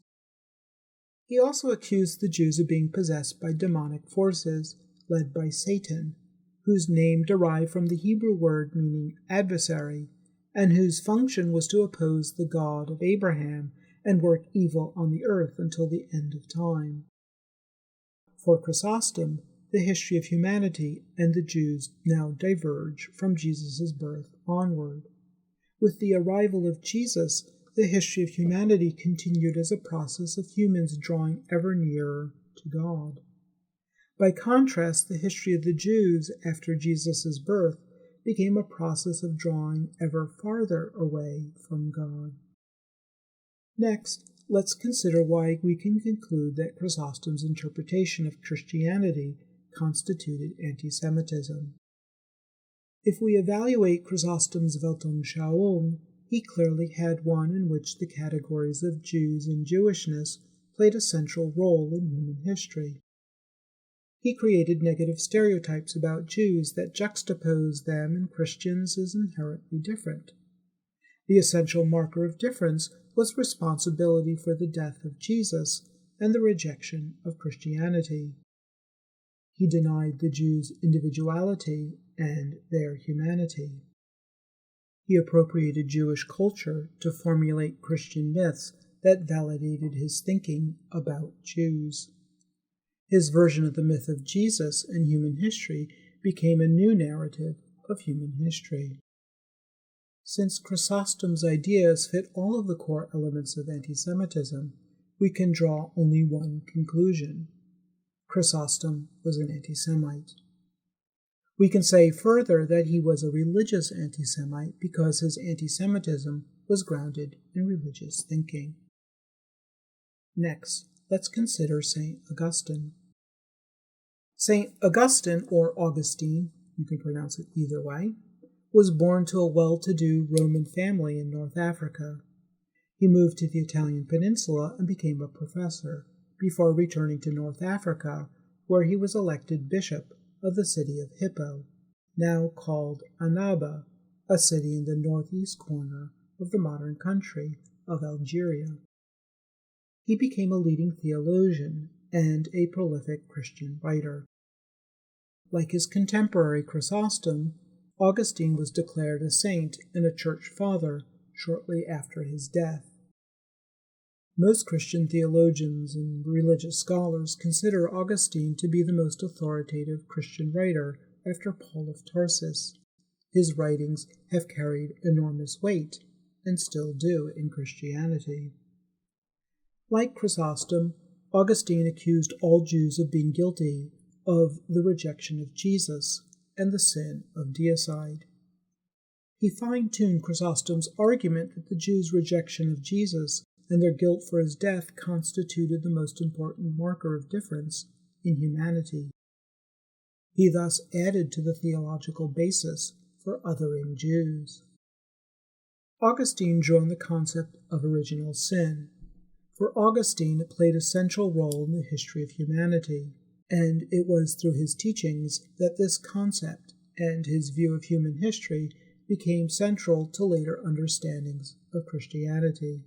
Speaker 1: He also accused the Jews of being possessed by demonic forces led by Satan, whose name derived from the Hebrew word meaning adversary, and whose function was to oppose the God of Abraham and work evil on the earth until the end of time. For Chrysostom, the history of humanity and the Jews now diverge from Jesus' birth onward. With the arrival of Jesus, the history of humanity continued as a process of humans drawing ever nearer to God. By contrast, the history of the Jews after Jesus' birth became a process of drawing ever farther away from God. Next, let's consider why we can conclude that Chrysostom's interpretation of Christianity constituted anti-Semitism. If we evaluate Chrysostom's Weltanschauung, he clearly had one in which the categories of Jews and Jewishness played a central role in human history. He created negative stereotypes about Jews that juxtaposed them and Christians as inherently different. The essential marker of difference was responsibility for the death of Jesus and the rejection of Christianity. He denied the Jews' individuality and their humanity. He appropriated Jewish culture to formulate Christian myths that validated his thinking about Jews. His version of the myth of Jesus and human history became a new narrative of human history. Since Chrysostom's ideas fit all of the core elements of anti-Semitism, we can draw only one conclusion. Chrysostom was an anti-Semite. We can say further that he was a religious anti-Semite because his anti-Semitism was grounded in religious thinking. Next, let's consider St. Augustine. St. Augustine, or Augustine, you can pronounce it either way, was born to a well-to-do Roman family in North Africa. He moved to the Italian peninsula and became a professor, before returning to North Africa, where he was elected bishop of the city of Hippo, now called Annaba, a city in the northeast corner of the modern country of Algeria. He became a leading theologian and a prolific Christian writer. Like his contemporary Chrysostom, Augustine was declared a saint and a church father shortly after his death. Most Christian theologians and religious scholars consider Augustine to be the most authoritative Christian writer after Paul of Tarsus. His writings have carried enormous weight, and still do in Christianity. Like Chrysostom, Augustine accused all Jews of being guilty of the rejection of Jesus and the sin of deicide. He fine-tuned Chrysostom's argument that the Jews' rejection of Jesus and their guilt for his death constituted the most important marker of difference in humanity. He thus added to the theological basis for othering Jews. Augustine drew on the concept of original sin. For Augustine, it played a central role in the history of humanity, and it was through his teachings that this concept and his view of human history became central to later understandings of Christianity.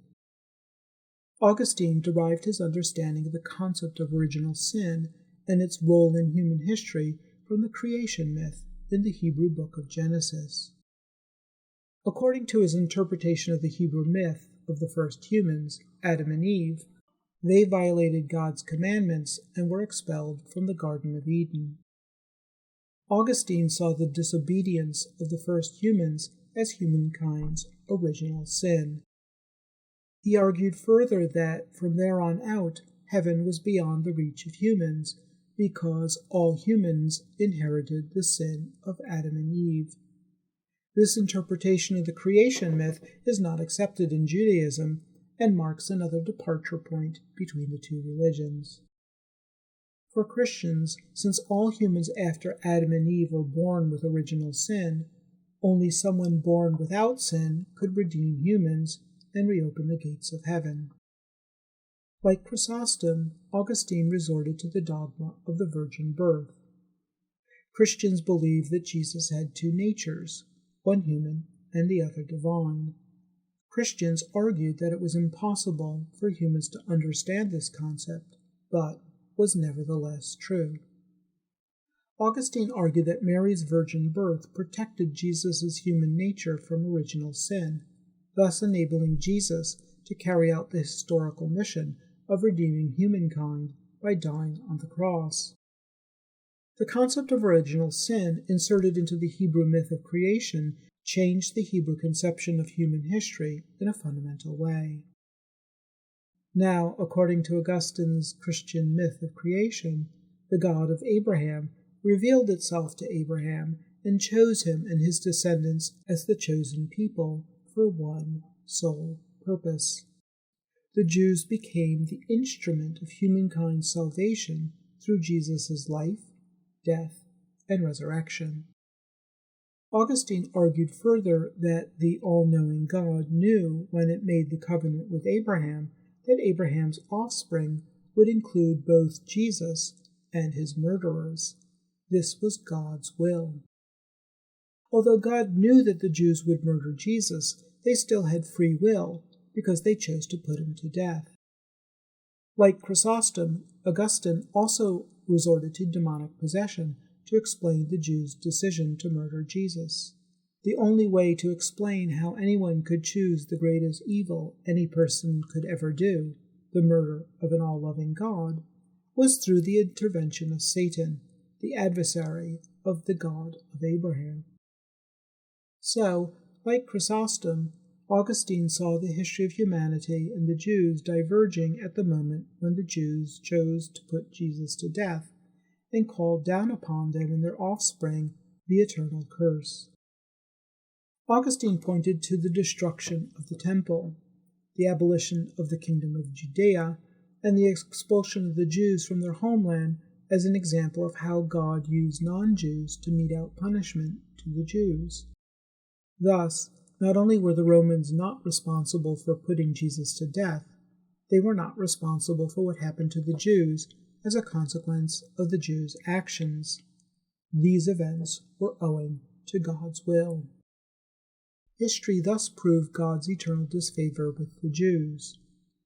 Speaker 1: Augustine derived his understanding of the concept of original sin and its role in human history from the creation myth in the Hebrew book of Genesis. According to his interpretation of the Hebrew myth of the first humans, Adam and Eve, they violated God's commandments and were expelled from the Garden of Eden. Augustine saw the disobedience of the first humans as humankind's original sin. He argued further that from there on out, heaven was beyond the reach of humans, because all humans inherited the sin of Adam and Eve. This interpretation of the creation myth is not accepted in Judaism and marks another departure point between the two religions. For Christians, since all humans after Adam and Eve were born with original sin, only someone born without sin could redeem humans and reopen the gates of heaven. Like Chrysostom, Augustine resorted to the dogma of the virgin birth. Christians believe that Jesus had two natures, one human and the other divine. Christians argued that it was impossible for humans to understand this concept, but was nevertheless true. Augustine argued that Mary's virgin birth protected Jesus' human nature from original sin, thus enabling Jesus to carry out the historical mission of redeeming humankind by dying on the cross. The concept of original sin inserted into the Hebrew myth of creation changed the Hebrew conception of human history in a fundamental way. Now, according to Augustine's Christian myth of creation, the God of Abraham revealed itself to Abraham and chose him and his descendants as the chosen people for one sole purpose. The Jews became the instrument of humankind's salvation through Jesus' life, death, and resurrection. Augustine argued further that the all-knowing God knew when it made the covenant with Abraham that Abraham's offspring would include both Jesus and his murderers. This was God's will. Although God knew that the Jews would murder Jesus, they still had free will because they chose to put him to death. Like Chrysostom, Augustine also resorted to demonic possession to explain the Jews' decision to murder Jesus. The only way to explain how anyone could choose the greatest evil any person could ever do, the murder of an all-loving God, was through the intervention of Satan, the adversary of the God of Abraham. So, like Chrysostom, Augustine saw the history of humanity and the Jews diverging at the moment when the Jews chose to put Jesus to death and called down upon them and their offspring the eternal curse. Augustine pointed to the destruction of the temple, the abolition of the kingdom of Judea, and the expulsion of the Jews from their homeland as an example of how God used non-Jews to mete out punishment to the Jews. Thus, not only were the Romans not responsible for putting Jesus to death, they were not responsible for what happened to the Jews as a consequence of the Jews' actions. These events were owing to God's will. History thus proved God's eternal disfavor with the Jews,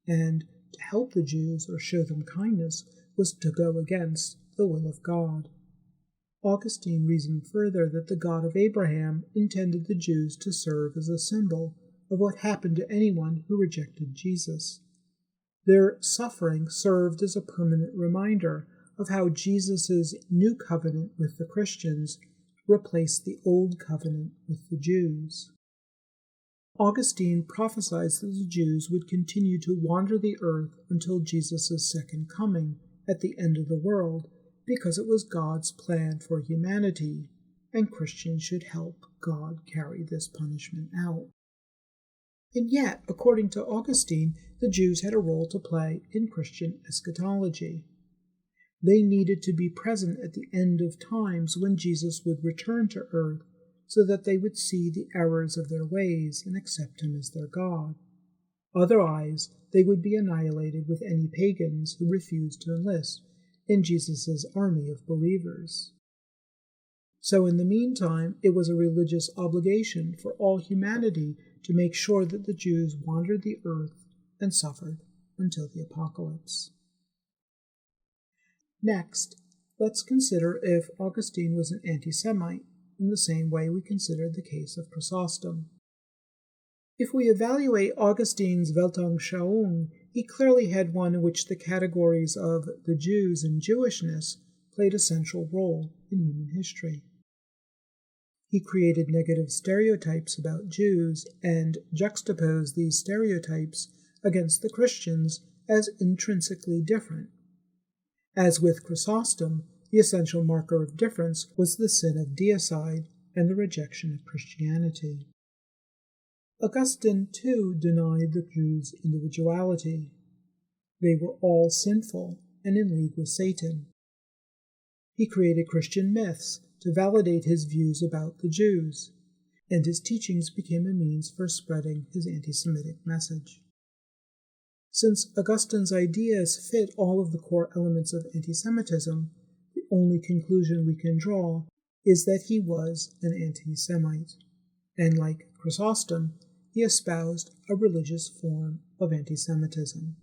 Speaker 1: and to help the Jews or show them kindness was to go against the will of God. Augustine reasoned further that the God of Abraham intended the Jews to serve as a symbol of what happened to anyone who rejected Jesus. Their suffering served as a permanent reminder of how Jesus' new covenant with the Christians replaced the old covenant with the Jews. Augustine prophesied that the Jews would continue to wander the earth until Jesus' second coming at the end of the world, because it was God's plan for humanity, and Christians should help God carry this punishment out. And yet, according to Augustine, the Jews had a role to play in Christian eschatology. They needed to be present at the end of times when Jesus would return to earth, so that they would see the errors of their ways and accept him as their God. Otherwise, they would be annihilated with any pagans who refused to enlist in Jesus' army of believers. So in the meantime, it was a religious obligation for all humanity to make sure that the Jews wandered the earth and suffered until the apocalypse. Next, let's consider if Augustine was an anti-Semite in the same way we considered the case of Chrysostom. If we evaluate Augustine's Weltanschauung, he clearly had one in which the categories of the Jews and Jewishness played a central role in human history. He created negative stereotypes about Jews and juxtaposed these stereotypes against the Christians as intrinsically different. As with Chrysostom, the essential marker of difference was the sin of deicide and the rejection of Christianity. Augustine, too, denied the Jews' individuality. They were all sinful and in league with Satan. He created Christian myths to validate his views about the Jews, and his teachings became a means for spreading his anti-Semitic message. Since Augustine's ideas fit all of the core elements of anti-Semitism, the only conclusion we can draw is that he was an anti-Semite, and like Chrysostom, he espoused a religious form of anti-Semitism.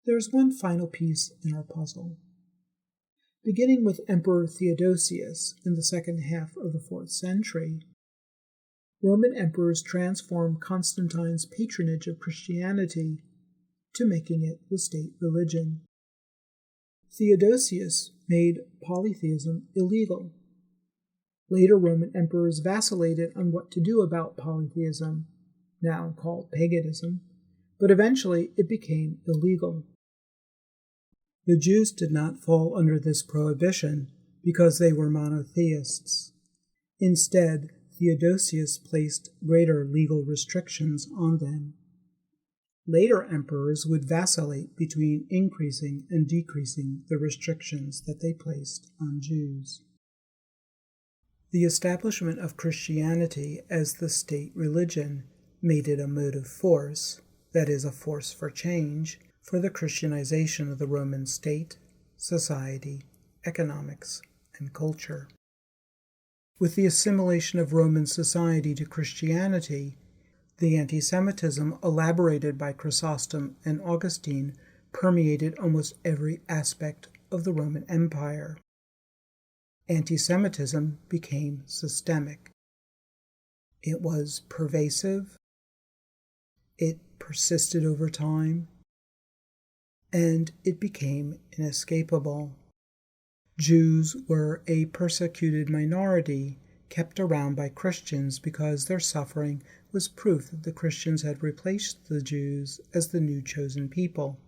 Speaker 1: There is one final piece in our puzzle. Beginning with Emperor Theodosius in the second half of the 4th century, Roman emperors transformed Constantine's patronage of Christianity to making it the state religion. Theodosius made polytheism illegal. Later Roman emperors vacillated on what to do about polytheism, now called paganism, but eventually it became illegal. The Jews did not fall under this prohibition because they were monotheists. Instead, Theodosius placed greater legal restrictions on them. Later emperors would vacillate between increasing and decreasing the restrictions that they placed on Jews. The establishment of Christianity as the state religion made it a motive force, that is, a force for change, for the Christianization of the Roman state, society, economics, and culture. With the assimilation of Roman society to Christianity, the anti-Semitism elaborated by Chrysostom and Augustine permeated almost every aspect of the Roman Empire. Anti-Semitism became systemic. It was pervasive, it persisted over time, and it became inescapable. Jews were a persecuted minority kept around by Christians because their suffering was proof that the Christians had replaced the Jews as the new chosen people,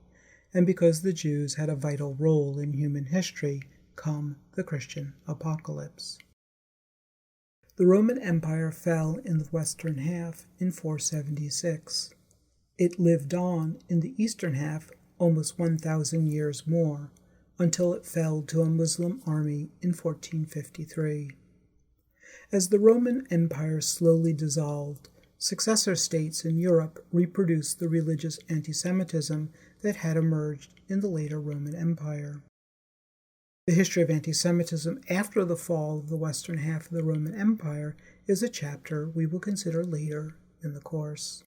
Speaker 1: and because the Jews had a vital role in human history come the Christian apocalypse. The Roman Empire fell in the western half in 476. It lived on in the eastern half almost 1,000 years more, until it fell to a Muslim army in 1453. As the Roman Empire slowly dissolved, successor states in Europe reproduced the religious anti-Semitism that had emerged in the later Roman Empire. The history of anti-Semitism after the fall of the western half of the Roman Empire is a chapter we will consider later in the course.